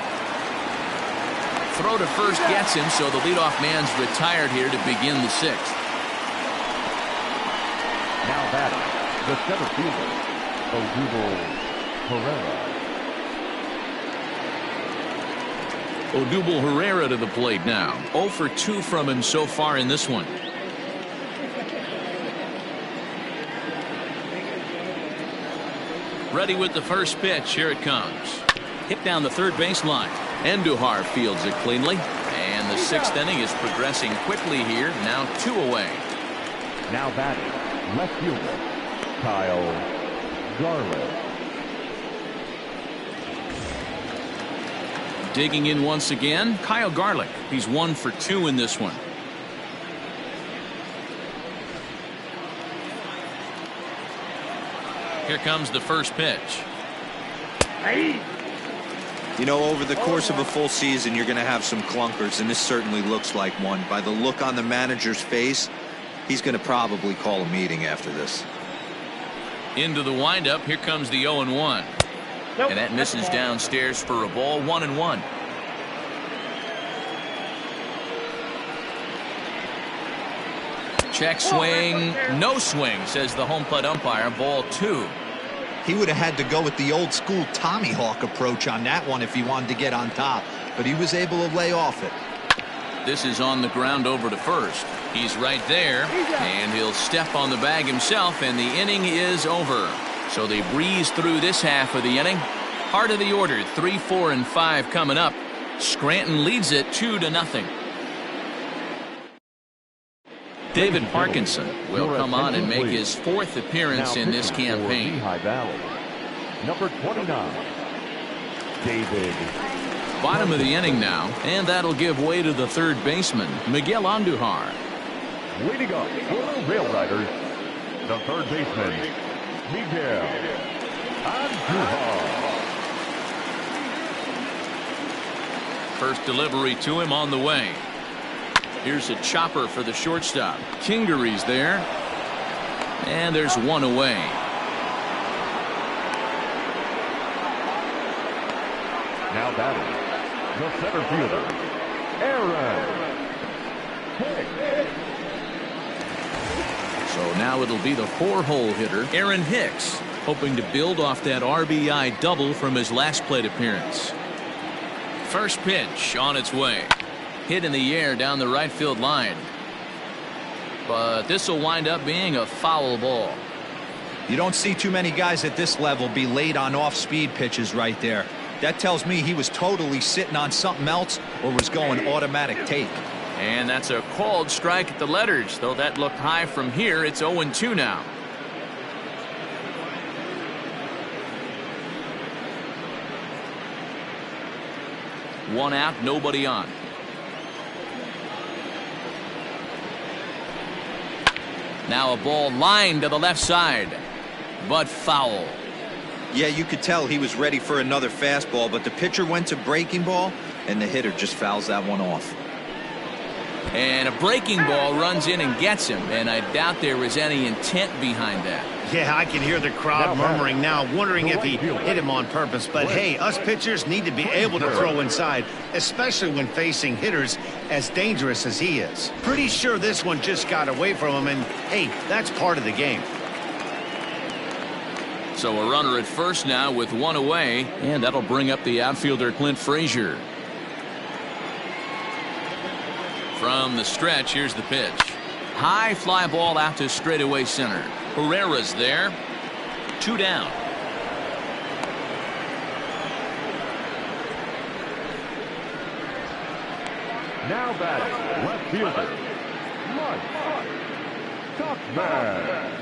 Throw to first gets him, so the leadoff man's retired here to begin the 6th. Now batting, the center fielder, Odubel Herrera. Odubel Herrera to the plate now. 0 for 2 from him so far in this one. Ready with the first pitch. Here it comes. Hit down the third baseline. Andujar fields it cleanly. And the 6th inning is progressing quickly here. Now 2 away. Now batting, left fielder, Kyle Garland. Digging in once again, Kyle Garlick. He's 1 for 2 in this one. Here comes the first pitch. You know, over the course of a full season, you're going to have some clunkers, and this certainly looks like one. By the look on the manager's face, he's going to probably call a meeting after this. Into the windup. Here comes the 0-1. Nope, and that misses downstairs for a ball. 1-1. Check swing. No swing, says the home plate umpire. Ball 2. He would have had to go with the old school Tommy Hawk approach on that one if he wanted to get on top, but he was able to lay off it. This is on the ground over to first. He's right there, and he'll step on the bag himself, and the inning is over. So they breeze through this half of the inning. Heart of the order, 3, 4, and 5 coming up. Scranton leads it 2-0. David Parkinson will come on and make his 4th appearance in this campaign. Lehigh Valley, number 29, David. Bottom of the inning now, and that'll give way to the third baseman, Miguel Andujar. Leading up for the Railriders, the third baseman, Miguel Andujar. First delivery to him on the way. Here's a chopper for the shortstop. Kingery's there. And there's 1 away. Now batting, the center fielder, Aaron Hicks. So now it'll be the 4-hole hitter, Aaron Hicks, hoping to build off that RBI double from his last plate appearance. First pitch on its way. Hit in the air down the right field line. But this will wind up being a foul ball. You don't see too many guys at this level be late on off-speed pitches right there. That tells me he was totally sitting on something else or was going automatic take. And that's a called strike at the letters. Though that looked high from here, it's 0-2 now. One out, nobody on. Now a ball lined to the left side, but foul. Yeah, you could tell he was ready for another fastball, but the pitcher went to breaking ball, and the hitter just fouls that one off. And a breaking ball runs in and gets him, and I doubt there was any intent behind that. Yeah, I can hear the crowd murmuring now, wondering if he hit him on purpose. But hey, us pitchers need to be able to throw inside, especially when facing hitters as dangerous as he is. Pretty sure this one just got away from him, and hey, that's part of the game. So a runner at first now with one away, and that'll bring up the outfielder Clint Frazier. From the stretch, here's the pitch. High fly ball out to straightaway center. Herrera's there. 2 down. Now batting, left fielder, Mike Tuckman.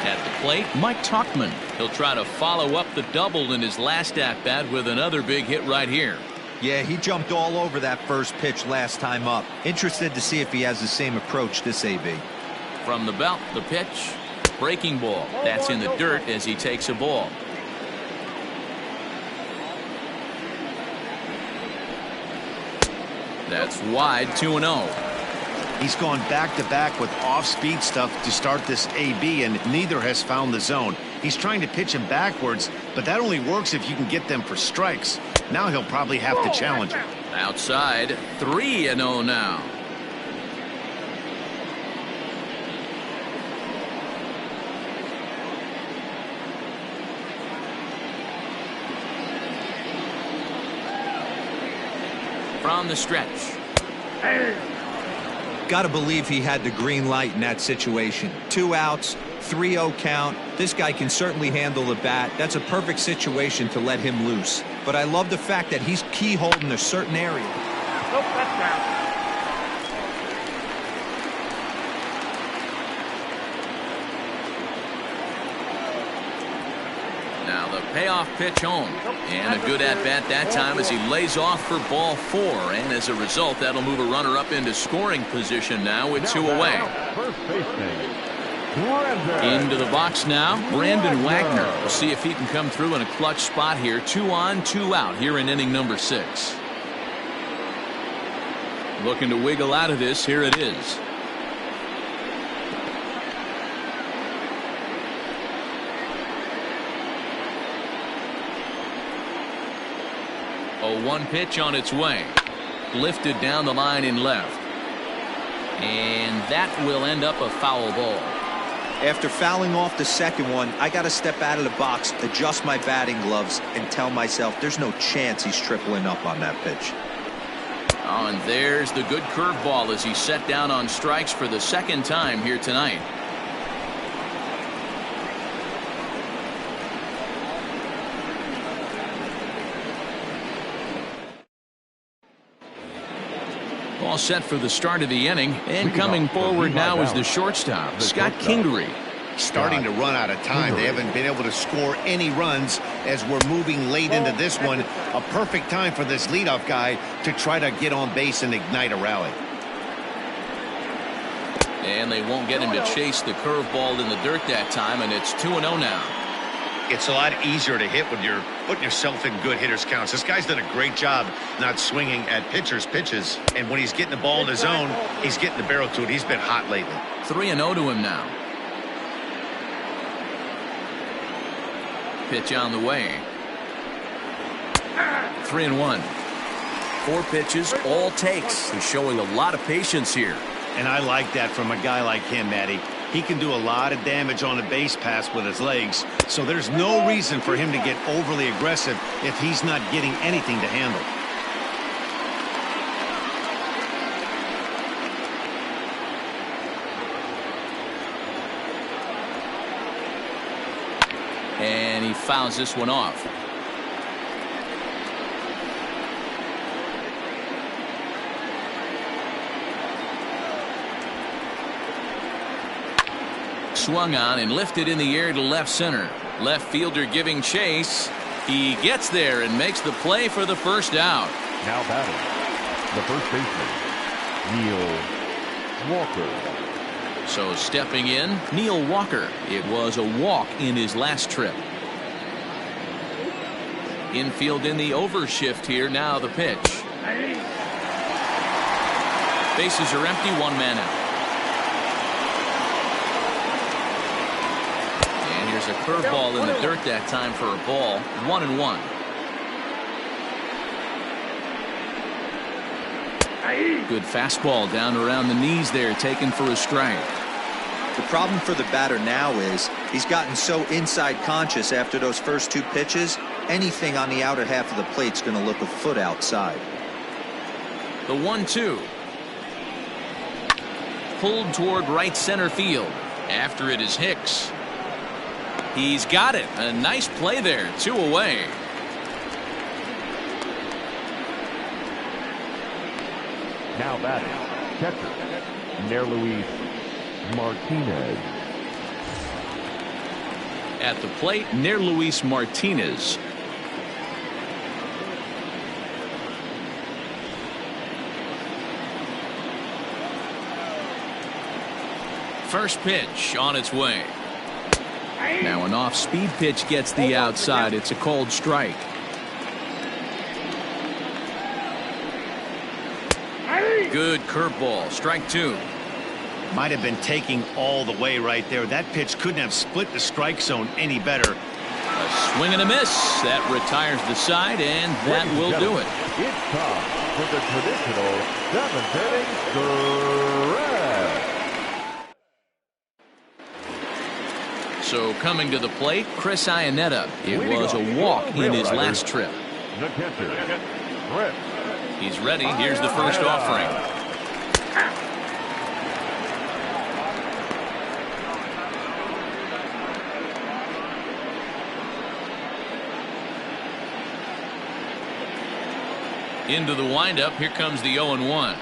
At the plate, Mike Tuckman. He'll try to follow up the double in his last at-bat with another big hit right here. Yeah, he jumped all over that first pitch last time up. Interested to see if he has the same approach this AB. From the belt, the pitch. Breaking ball. That's in the dirt as he takes a ball. That's wide, 2-0. He's gone back-to-back with off-speed stuff to start this AB, and neither has found the zone. He's trying to pitch him backwards, but that only works if you can get them for strikes. Now he'll probably have to challenge him. Outside, 3-0 now. From the stretch. Got to believe he had the green light in that situation. 2 outs, 3-0 count. This guy can certainly handle the bat. That's a perfect situation to let him loose. But I love the fact that he's keyholed in a certain area. Nope, that's down. Now the payoff pitch home. And a good at-bat that time as he lays off for ball 4. And as a result, that'll move a runner up into scoring position now with 2 away. First baseman, Brandon. Into the box now, Brandon Wagner. We'll see if he can come through in a clutch spot here. 2 on, 2 out here in inning number 6. Looking to wiggle out of this. Here it is. A 1 pitch on its way. Lifted down the line in left. And that will end up a foul ball. After fouling off the second one, I got to step out of the box, adjust my batting gloves, and tell myself there's no chance he's tripling up on that pitch. Oh, and there's the good curveball as he set down on strikes for the second time here tonight. All set for the start of the inning, and coming forward now is the shortstop, Scott Kingery. Starting to run out of time. They haven't been able to score any runs as we're moving late into this one. A perfect time for this leadoff guy to try to get on base and ignite a rally. And they won't get him to chase the curveball in the dirt that time, and it's 2-0 now. It's a lot easier to hit when you're putting yourself in good hitters counts. This guy's done a great job not swinging at pitchers' pitches. And when he's getting the ball in his zone, he's getting the barrel to it. He's been hot lately. 3-0 to him now. Pitch on the way. 3-1. 4 pitches, all takes. He's showing a lot of patience here. And I like that from a guy like him, Matty. He can do a lot of damage on a base pass with his legs, so there's no reason for him to get overly aggressive if he's not getting anything to handle. And he fouls this one off. Swung on and lifted in the air to left center. Left fielder giving chase. He gets there and makes the play for the first out. Now batting, the first baseman, Neil Walker. So stepping in, Neil Walker. It was a walk in his last trip. Infield in the overshift here. Now the pitch. Bases are empty. One man out. And here's a curveball in the dirt that time for a ball. 1-1. Good fastball down around the knees there, taken for a strike. The problem for the batter now is he's gotten so inside conscious after those first two pitches. Anything on the outer half of the plate's going to look a foot outside. The 1-2. Pulled toward right center field. After it is Hicks. He's got it. A nice play there. 2 away. Now batting, catcher, Luis Martinez. At the plate, Luis Martinez. First pitch on its way. Now an off-speed pitch gets the outside. It's a cold strike. Good curveball. Strike 2. Might have been taking all the way right there. That pitch couldn't have split the strike zone any better. A swing and a miss. That retires the side, and that will do it. It's time for the traditional 7th inning stretch. So coming to the plate, Chris Iannetta. It was a walk in his last trip. The catcher, Chris. He's ready. Here's the first offering. Into the windup. Here comes the 0-1.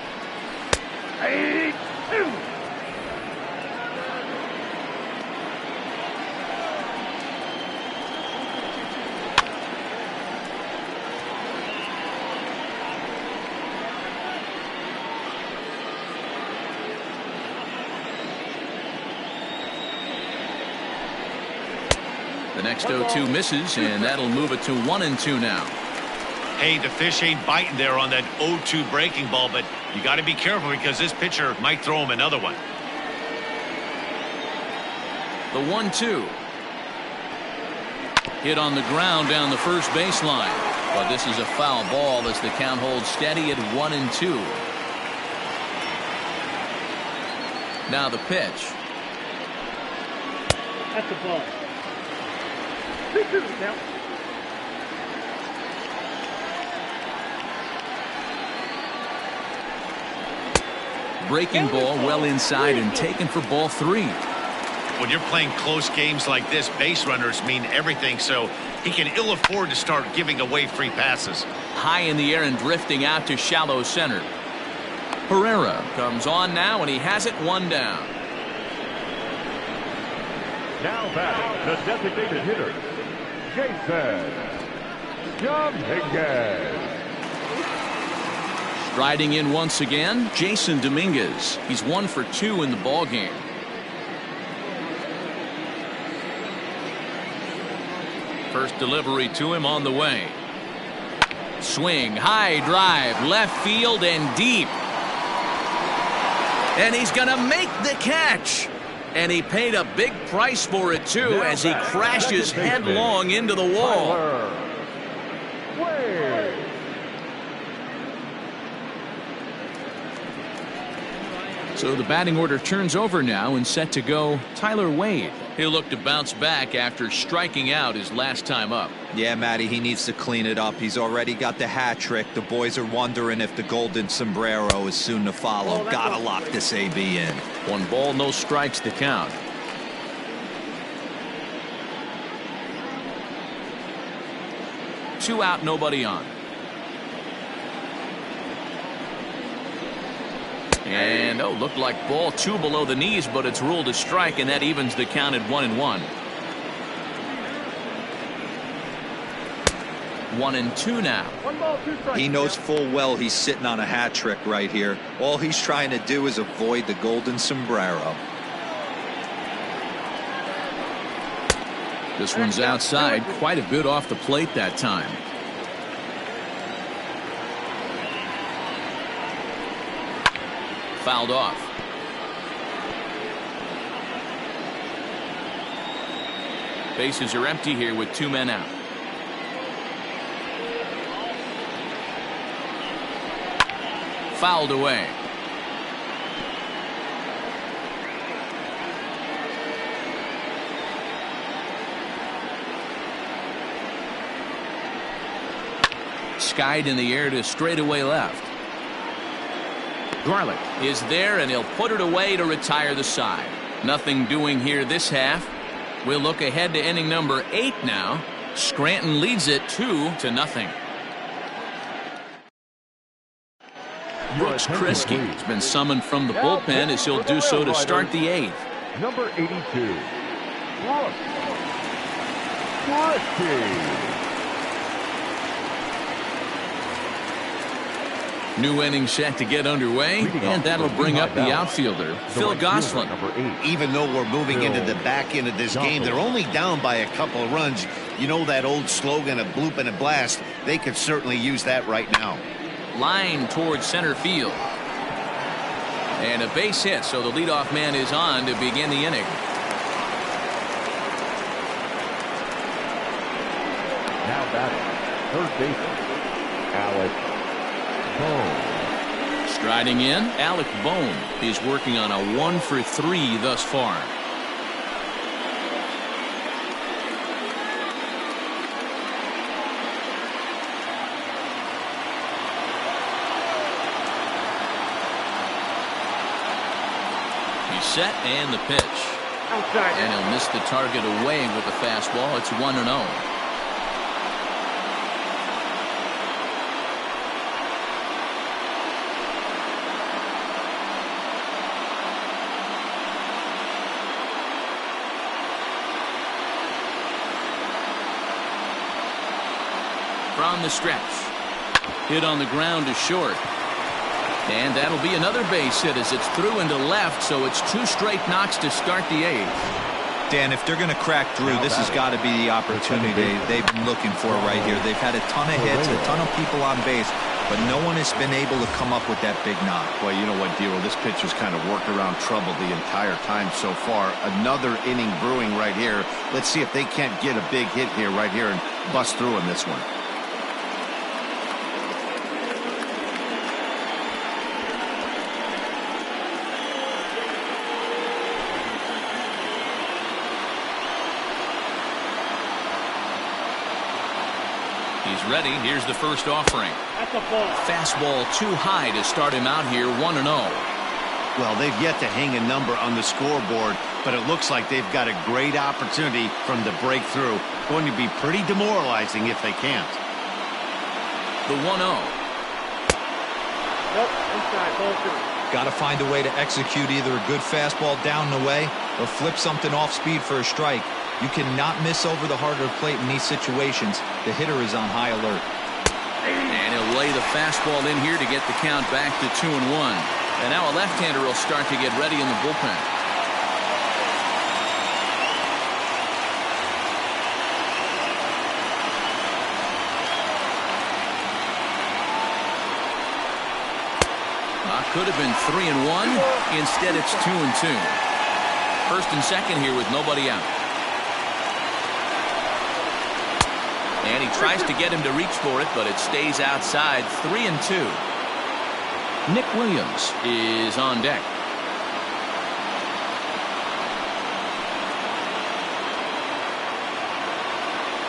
The next 0-2 misses, and that'll move it to 1-2 now. Hey, the fish ain't biting there on that 0-2 breaking ball, but you got to be careful because this pitcher might throw him another one. The 1-2. Hit on the ground down the first baseline. But this is a foul ball as the count holds steady at 1-2. Now the pitch. That's the ball. Now. Breaking ball well inside and taken for ball 3. When you're playing close games like this, base runners mean everything, so he can ill afford to start giving away free passes. High in the air and drifting out to shallow center. Herrera comes on now, and he has it 1 down. Now batting, the designated hitter, Jason Dominguez. Striding in once again, Jason Dominguez. He's 1 for 2 in the ballgame. First delivery to him on the way. Swing, high drive, left field and deep. And he's going to make the catch. And he paid a big price for it, too, as he crashes headlong into the wall. So the batting order turns over now and set to go Tyler Wade. He'll look to bounce back after striking out his last time up. Yeah, Matty, he needs to clean it up. He's already got the hat trick. The boys are wondering if the golden sombrero is soon to follow. Gotta lock this AB in. 1 ball, no strikes to count. 2 out, nobody on. And, looked like ball 2 below the knees, but it's ruled a strike, and that evens the count at 1-1. 1-2 now. 1 ball, 2 strikes. He knows full well he's sitting on a hat trick right here. All he's trying to do is avoid the golden sombrero. This one's outside, quite a bit off the plate that time. Fouled off. Bases are empty here with 2 men out. Fouled away. Skied in the air to straightaway left. Garlic is there, and he'll put it away to retire the side. Nothing doing here this half. We'll look ahead to inning number 8 now. Scranton leads it 2-0. Brooks Kriske has been summoned from the bullpen as he'll do so to start the 8th. Number 82, Brooks Kriske. New inning set to get underway, and that'll bring up the outfielder, Phil Gosselin. Even though we're moving into the back end of this game, they're only down by a couple of runs. You know that old slogan of bloop and a blast? They could certainly use that right now. Line towards center field. And a base hit, so the leadoff man is on to begin the inning. Now batting, third baseman, Alec Bone. Striding in, Alec Bone is working on a 1-for-3 thus far. He's set, and the pitch. Outside. And he'll miss the target away with the fastball. It's 1-0. From the stretch. Hit on the ground to short. And that'll be another base hit as it's through into left, so it's 2 straight knocks to start the 8th. Dan, if they're going to crack through, this has got to be the opportunity they've been looking for right here. They've had a ton of hits, a ton of people on base, but no one has been able to come up with that big knock. Well, you know what, Dero, this pitcher's kind of worked around trouble the entire time so far. Another inning brewing right here. Let's see if they can't get a big hit here right here and bust through in this one. He's ready. Here's the first offering. That's a ball. Fastball too high to start him out here, 1-0. Well, they've yet to hang a number on the scoreboard, but it looks like they've got a great opportunity from the breakthrough. Going to be pretty demoralizing if they can't. The 1-0. Nope, inside, ball 2. Got to find a way to execute either a good fastball down and away or flip something off speed for a strike. You cannot miss over the heart of the plate in these situations. The hitter is on high alert. And he'll lay the fastball in here to get the count back to 2-1. And now a left-hander will start to get ready in the bullpen. Could have been 3-1. Instead, it's 2-2. First and second here with nobody out. And he tries to get him to reach for it, but it stays outside. 3-2. Nick Williams is on deck.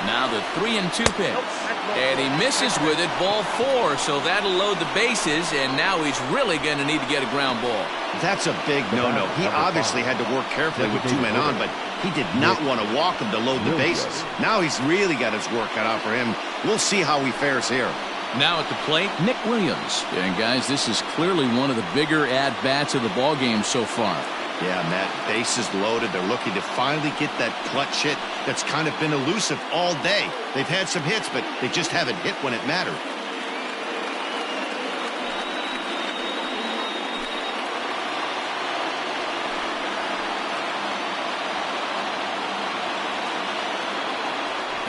Now the 3-2 pitch. And he misses with it, ball 4, so that'll load the bases, and now he's really going to need to get a ground ball. That's a big no-no. He obviously had to work carefully with 2 men on, but He did not want to walk him to load the bases. Now he's really got his work cut out for him. We'll see how he fares here. Now at the plate, Nick Williams. And guys, this is clearly one of the bigger at-bats of the ballgame so far. Yeah, Matt, bases loaded. They're looking to finally get that clutch hit that's kind of been elusive all day. They've had some hits, but they just haven't hit when it mattered.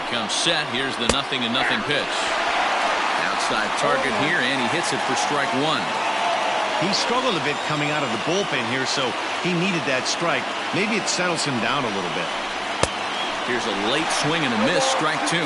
Comes set. Here's the 0-0 pitch. Outside target here, and he hits it for strike one. He struggled a bit coming out of the bullpen here, so he needed that strike. Maybe it settles him down a little bit. Here's a late swing and a miss, strike two.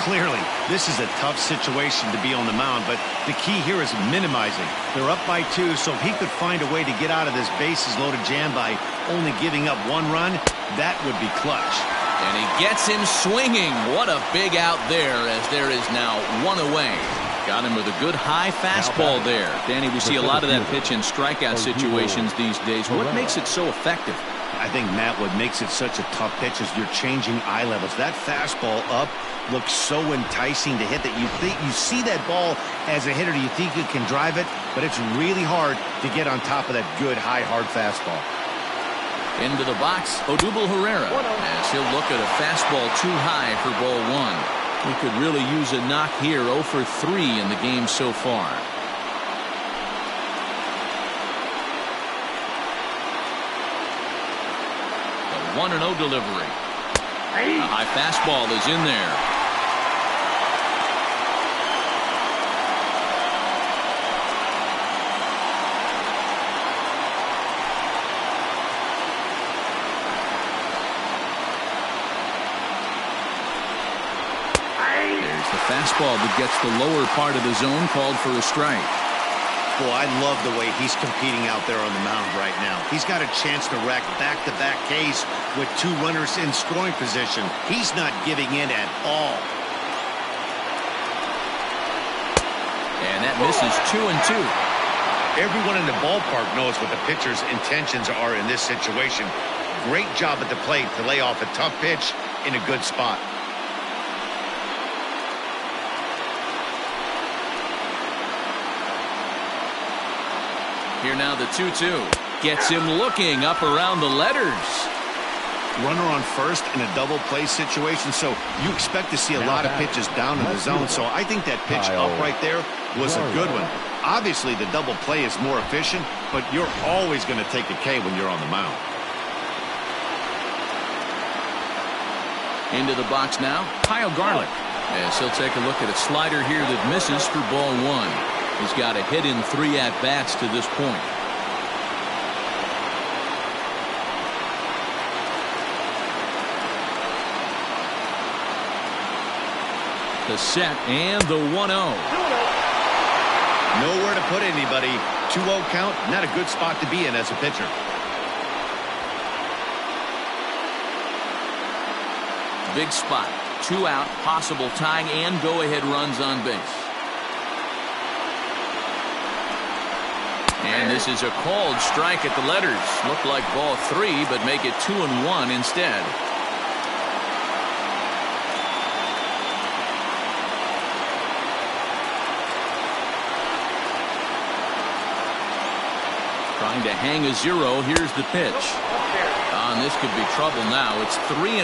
Clearly, this is a tough situation to be on the mound, but the key here is minimizing. They're up by 2, so if he could find a way to get out of this bases-loaded jam by only giving up 1 run, that would be clutch. And he gets him swinging. What a big out there, as there is now 1 away. Got him with a good high fastball there. Danny, we see a lot of that pitch in strikeout situations these days. What makes it so effective? I think, Matt, what makes it such a tough pitch is you're changing eye levels. That fastball up looks so enticing to hit that you see that ball as a hitter, you think you can drive it, but it's really hard to get on top of that good, high, hard fastball. Into the box, Odubel Herrera, as he'll look at a fastball too high for ball 1. He could really use a knock here. 0 for 3 in the game so far. The 1-0 delivery. A high fastball is in there. Fastball that gets the lower part of the zone, called for a strike. Boy, I love the way he's competing out there on the mound right now. He's got a chance to rack back-to-back Ks with 2 runners in scoring position. He's not giving in at all. And that misses 2-2. Everyone in the ballpark knows what the pitcher's intentions are in this situation. Great job at the plate to lay off a tough pitch in a good spot. Here now the 2-2. Gets him looking up around the letters. Runner on first in a double play situation, so you expect to see a lot of pitches down in the zone. So I think that pitch up right there was a good one. Obviously, the double play is more efficient, but you're always going to take a K when you're on the mound. Into the box now, Kyle Garlick. As he'll take a look at a slider here that misses for ball 1. He's got a hit in 3 at-bats to this point. The set and the 1-0. Nowhere to put anybody. 2-0 count, not a good spot to be in as a pitcher. Big spot. 2 out, possible tying and go-ahead runs on base. And this is a called strike at the letters. Looked like ball 3, but make it 2-1 instead. Trying to hang a 0. Here's the pitch. And this could be trouble now. It's 3-1.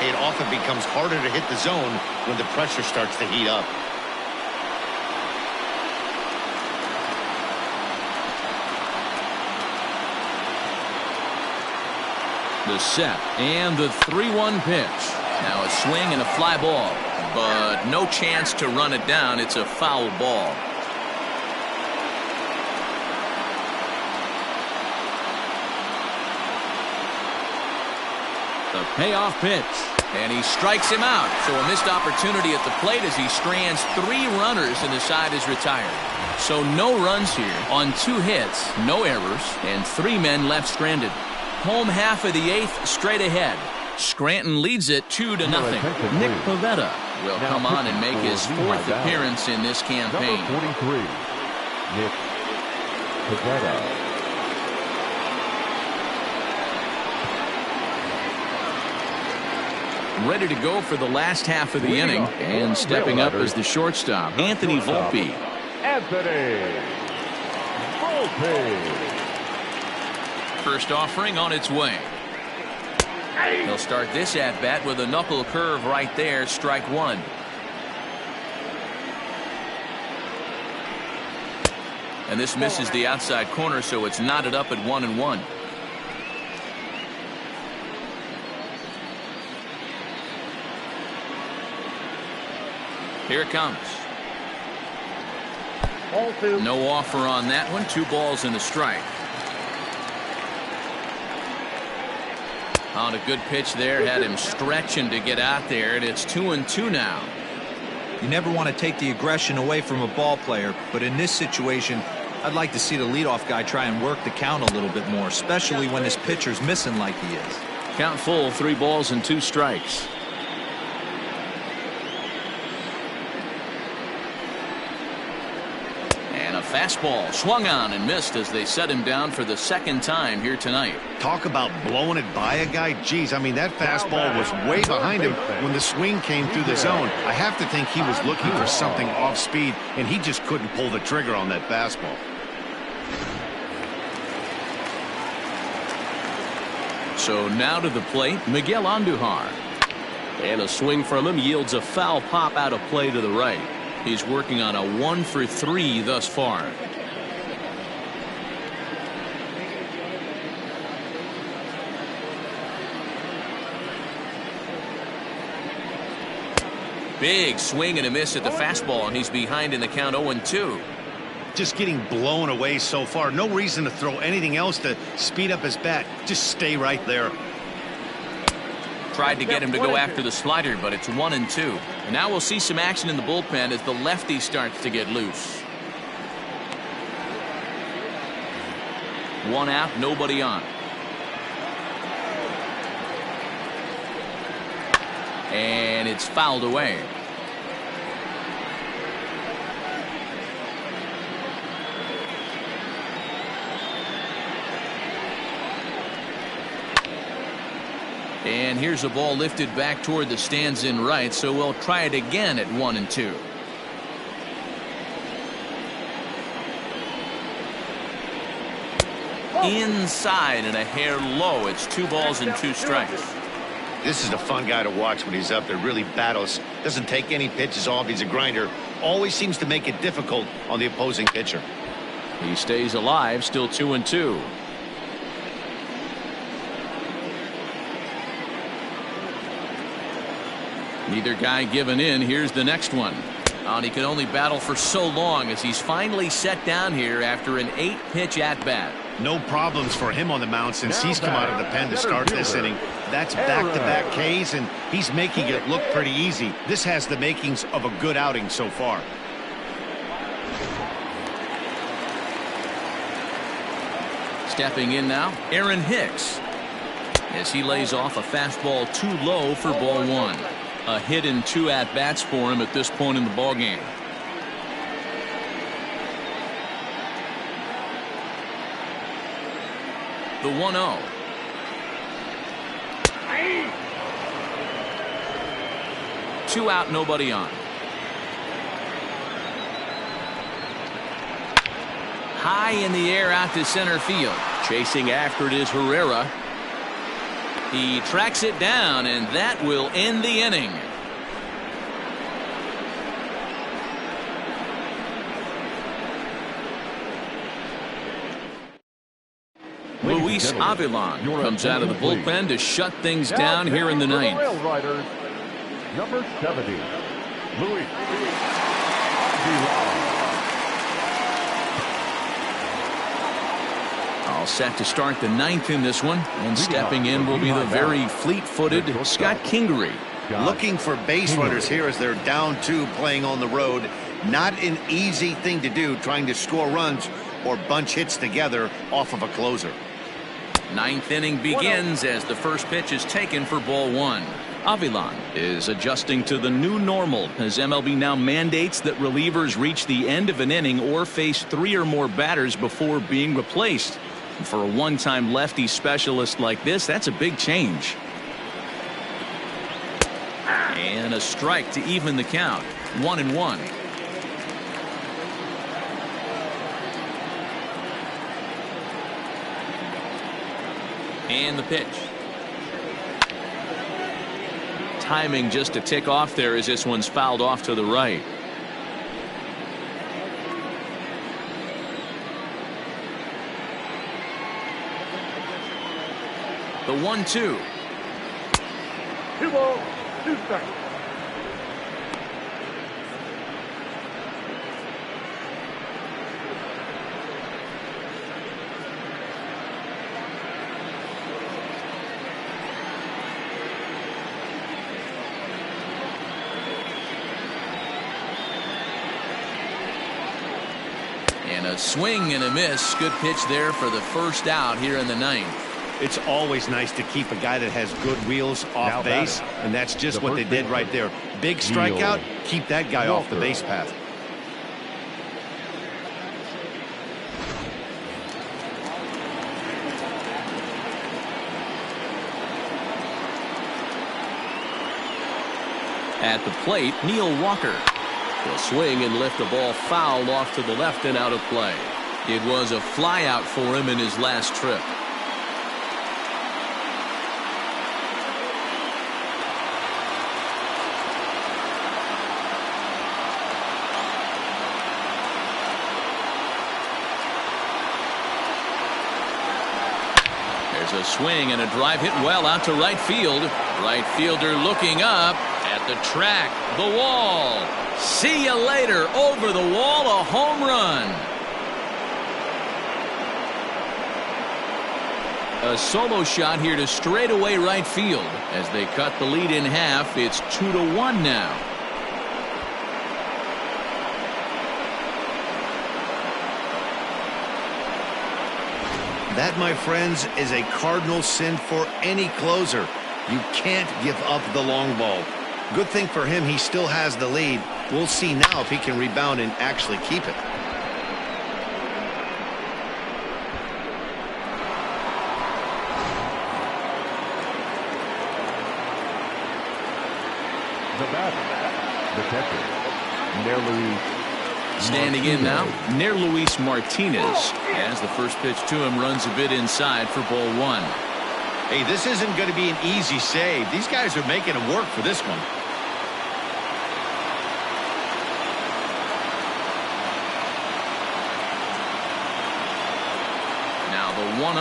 It often becomes harder to hit the zone when the pressure starts to heat up. The set and the 3-1 pitch. Now a swing and a fly ball, but no chance to run it down. It's a foul ball. The payoff pitch, and he strikes him out. So a missed opportunity at the plate as he strands 3 runners and the side is retired. So no runs here on 2 hits, no errors, and 3 men left stranded. Home half of the 8th, straight ahead. Scranton leads it 2-0. Nick Pivetta will come on and make his 4th appearance in this campaign. Number 43, Nick Pivetta. ready to go for the last half of the inning. And stepping up as the shortstop, Anthony Volpe. First offering on its way. He'll start this at bat with a knuckle curve right there, strike one. And this misses the outside corner, so it's knotted up at 1-1. Here it comes. No offer on that one. 2 balls and a strike. On a good pitch there, had him stretching to get out there, and it's 2-2 now. You never want to take the aggression away from a ball player, but in this situation, I'd like to see the leadoff guy try and work the count a little bit more, especially when this pitcher's missing like he is. Count full, 3 balls and 2 strikes. And a fastball swung on and missed as they set him down for the second time here tonight. Talk about blowing it by a guy. Geez, I mean, that fastball was way behind him when the swing came through the zone. I have to think he was looking for something off speed, and he just couldn't pull the trigger on that fastball. So now to the plate, Miguel Andujar. And a swing from him yields a foul pop out of play to the right. He's working on a 1-for-3 thus far. Big swing and a miss at the fastball, and he's behind in the count 0-2. Just getting blown away so far. No reason to throw anything else to speed up his bat. Just stay right there. Tried to get him to go after the slider, but it's 1-2. And now we'll see some action in the bullpen as the lefty starts to get loose. 1 out, nobody on. And it's fouled away. And here's a ball lifted back toward the stands in right, so we'll try it again at 1-2. Inside and a hair low. It's 2 balls and 2 strikes. This is a fun guy to watch when he's up there. Really battles. Doesn't take any pitches off. He's a grinder. Always seems to make it difficult on the opposing pitcher. He stays alive, still 2-2. Neither guy giving in. Here's the next one. And he could only battle for so long as he's finally set down here after an 8-pitch at-bat. No problems for him on the mound since he's come out of the pen to start this inning. That's back-to-back Ks, and he's making it look pretty easy. This has the makings of a good outing so far. Stepping in now, Aaron Hicks. As he lays off a fastball too low for ball 1. A hit in 2 at-bats for him at this point in the ballgame. The 1-0. Two out, nobody on. High in the air out to center field. Chasing after it is Herrera. He tracks it down, and that will end the inning. Luis Avilan comes out of the bullpen to shut things down here in the ninth. Railriders, number 70, Luis Avilan. All set to start the ninth in this one, and stepping in will be the very fleet-footed Scott Kingery. Looking for base runners here as they're down 2 playing on the road. Not an easy thing to do, trying to score runs or bunch hits together off of a closer. Ninth inning begins as the first pitch is taken for ball 1. Avilan is adjusting to the new normal as MLB now mandates that relievers reach the end of an inning or face 3 or more batters before being replaced. And for a one-time lefty specialist like this, that's a big change. And a strike to even the count. 1-1. And the pitch. Timing just to tick off there as this one's fouled off to the right. The 1-2. 2 balls, 2 strikes. And a swing and a miss. Good pitch there for the first out here in the ninth. It's always nice to keep a guy that has good wheels off base, and that's just what they did right there. Big strikeout, keep that guy off the base path. At the plate, Neil Walker. He'll swing and lift the ball foul off to the left and out of play. It was a flyout for him in his last trip. There's a swing and a drive hit well out to right field. Right fielder looking up at the track, the wall. See you later. Over the wall, a home run. A solo shot here to straightaway right field. As they cut the lead in half, it's 2-1 now. That, my friends, is a cardinal sin for any closer. You can't give up the long ball. Good thing for him, he still has the lead. We'll see now if he can rebound and actually keep it. The batter, the catcher, Nearly. Standing in now, Luis Martinez, as the first pitch to him runs a bit inside for ball 1. Hey, this isn't going to be an easy save. These guys are making him work for this one. Now the 1-0.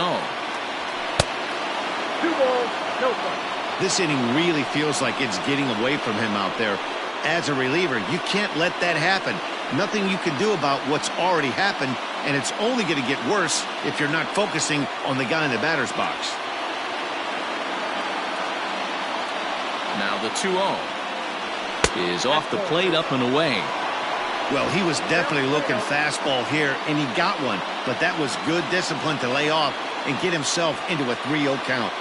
2 balls, no strikes. This inning really feels like it's getting away from him out there. As a reliever, you can't let that happen. Nothing you can do about what's already happened, and it's only going to get worse if you're not focusing on the guy in the batter's box. Now the 2-0 is off the plate, up and away. Well, he was definitely looking fastball here, and he got one, but that was good discipline to lay off and get himself into a 3-0 count.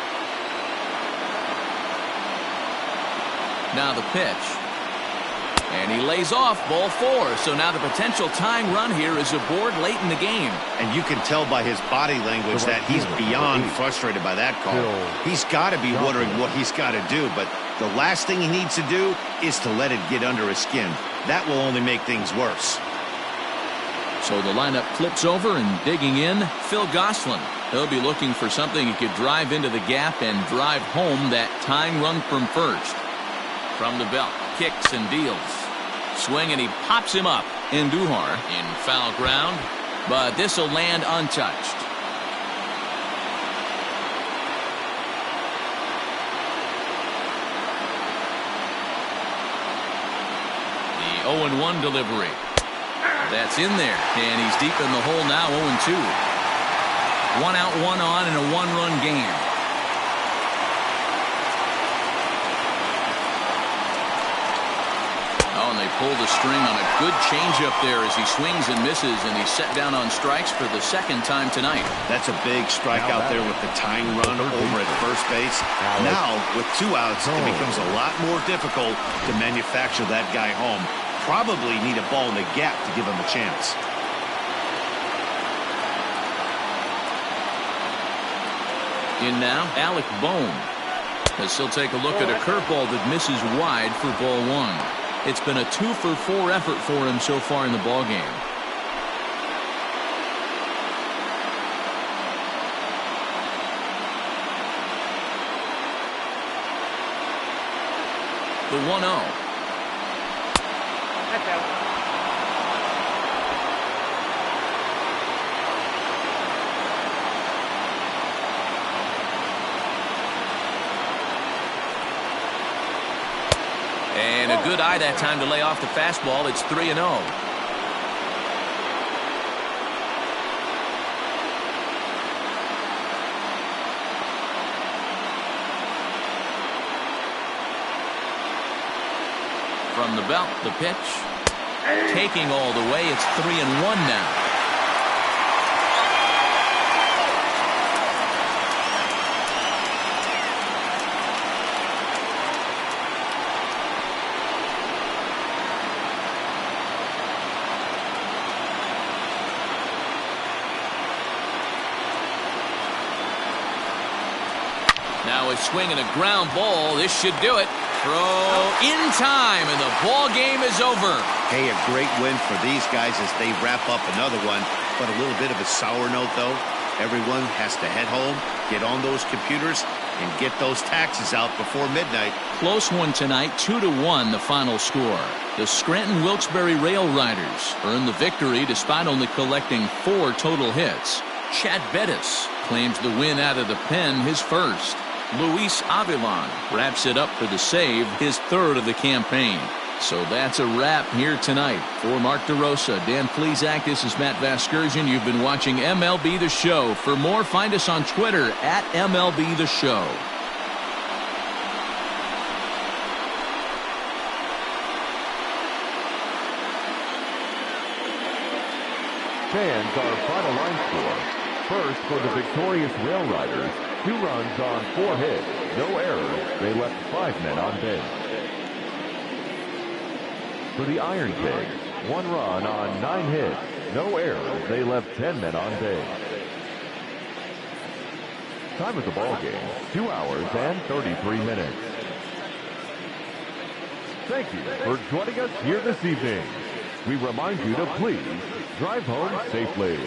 Now the pitch. And he lays off ball 4. So now the potential tying run here is aboard late in the game. And you can tell by his body language that he's beyond frustrated by that call. He's got to be wondering what he's got to do, but the last thing he needs to do is to let it get under his skin. That will only make things worse. So the lineup flips over, and digging in, Phil Gosselin. He'll be looking for something he could drive into the gap and drive home that tying run from first. From the belt, kicks and deals. Swing, and he pops him up. Andujar in foul ground, but this will land untouched. The 0-1 delivery. That's in there, and he's deep in the hole now. 0-2. 1 out, 1 on in a 1-run game. Oh, and they pull the string on a good changeup there as he swings and misses, and he's set down on strikes for the second time tonight. That's a big strike out there with the tying run over at first base. Now, with 2 outs, it becomes a lot more difficult to manufacture that guy home. Probably need a ball in the gap to give him a chance. In now, Alec Bohm. As he'll take a look at a curveball that misses wide for ball 1. It's been a 2-for-4 effort for him so far in the ballgame. The 1-0. That's out. And a good eye that time to lay off the fastball. It's 3-0. From the belt, the pitch. Taking all the way. It's 3-1 now. Now a swing and a ground ball. This should do it. Throw in time, and the ball game is over. Hey, a great win for these guys as they wrap up another one. But a little bit of a sour note, though. Everyone has to head home, get on those computers, and get those taxes out before midnight. Close one tonight, 2-1 the final score. The Scranton Wilkes-Barre Railriders earned the victory despite only collecting 4 total hits. Chad Bettis claims the win out of the pen, his first. Luis Avilan wraps it up for the save, his 3rd of the campaign. So that's a wrap here tonight. For Mark DeRosa, Dan Plesac, this is Matt Vasgersian. You've been watching MLB The Show. For more, find us on Twitter at MLB The Show. Fans, our final line score. First, for the victorious Railriders, 2 runs on 4 hits, no errors. They left 5 men on base. For the Ironpigs, 1 run on 9 hits, no errors. They left 10 men on base. Time of the ball game, 2 hours and 33 minutes. Thank you for joining us here this evening. We remind you to please drive home safely.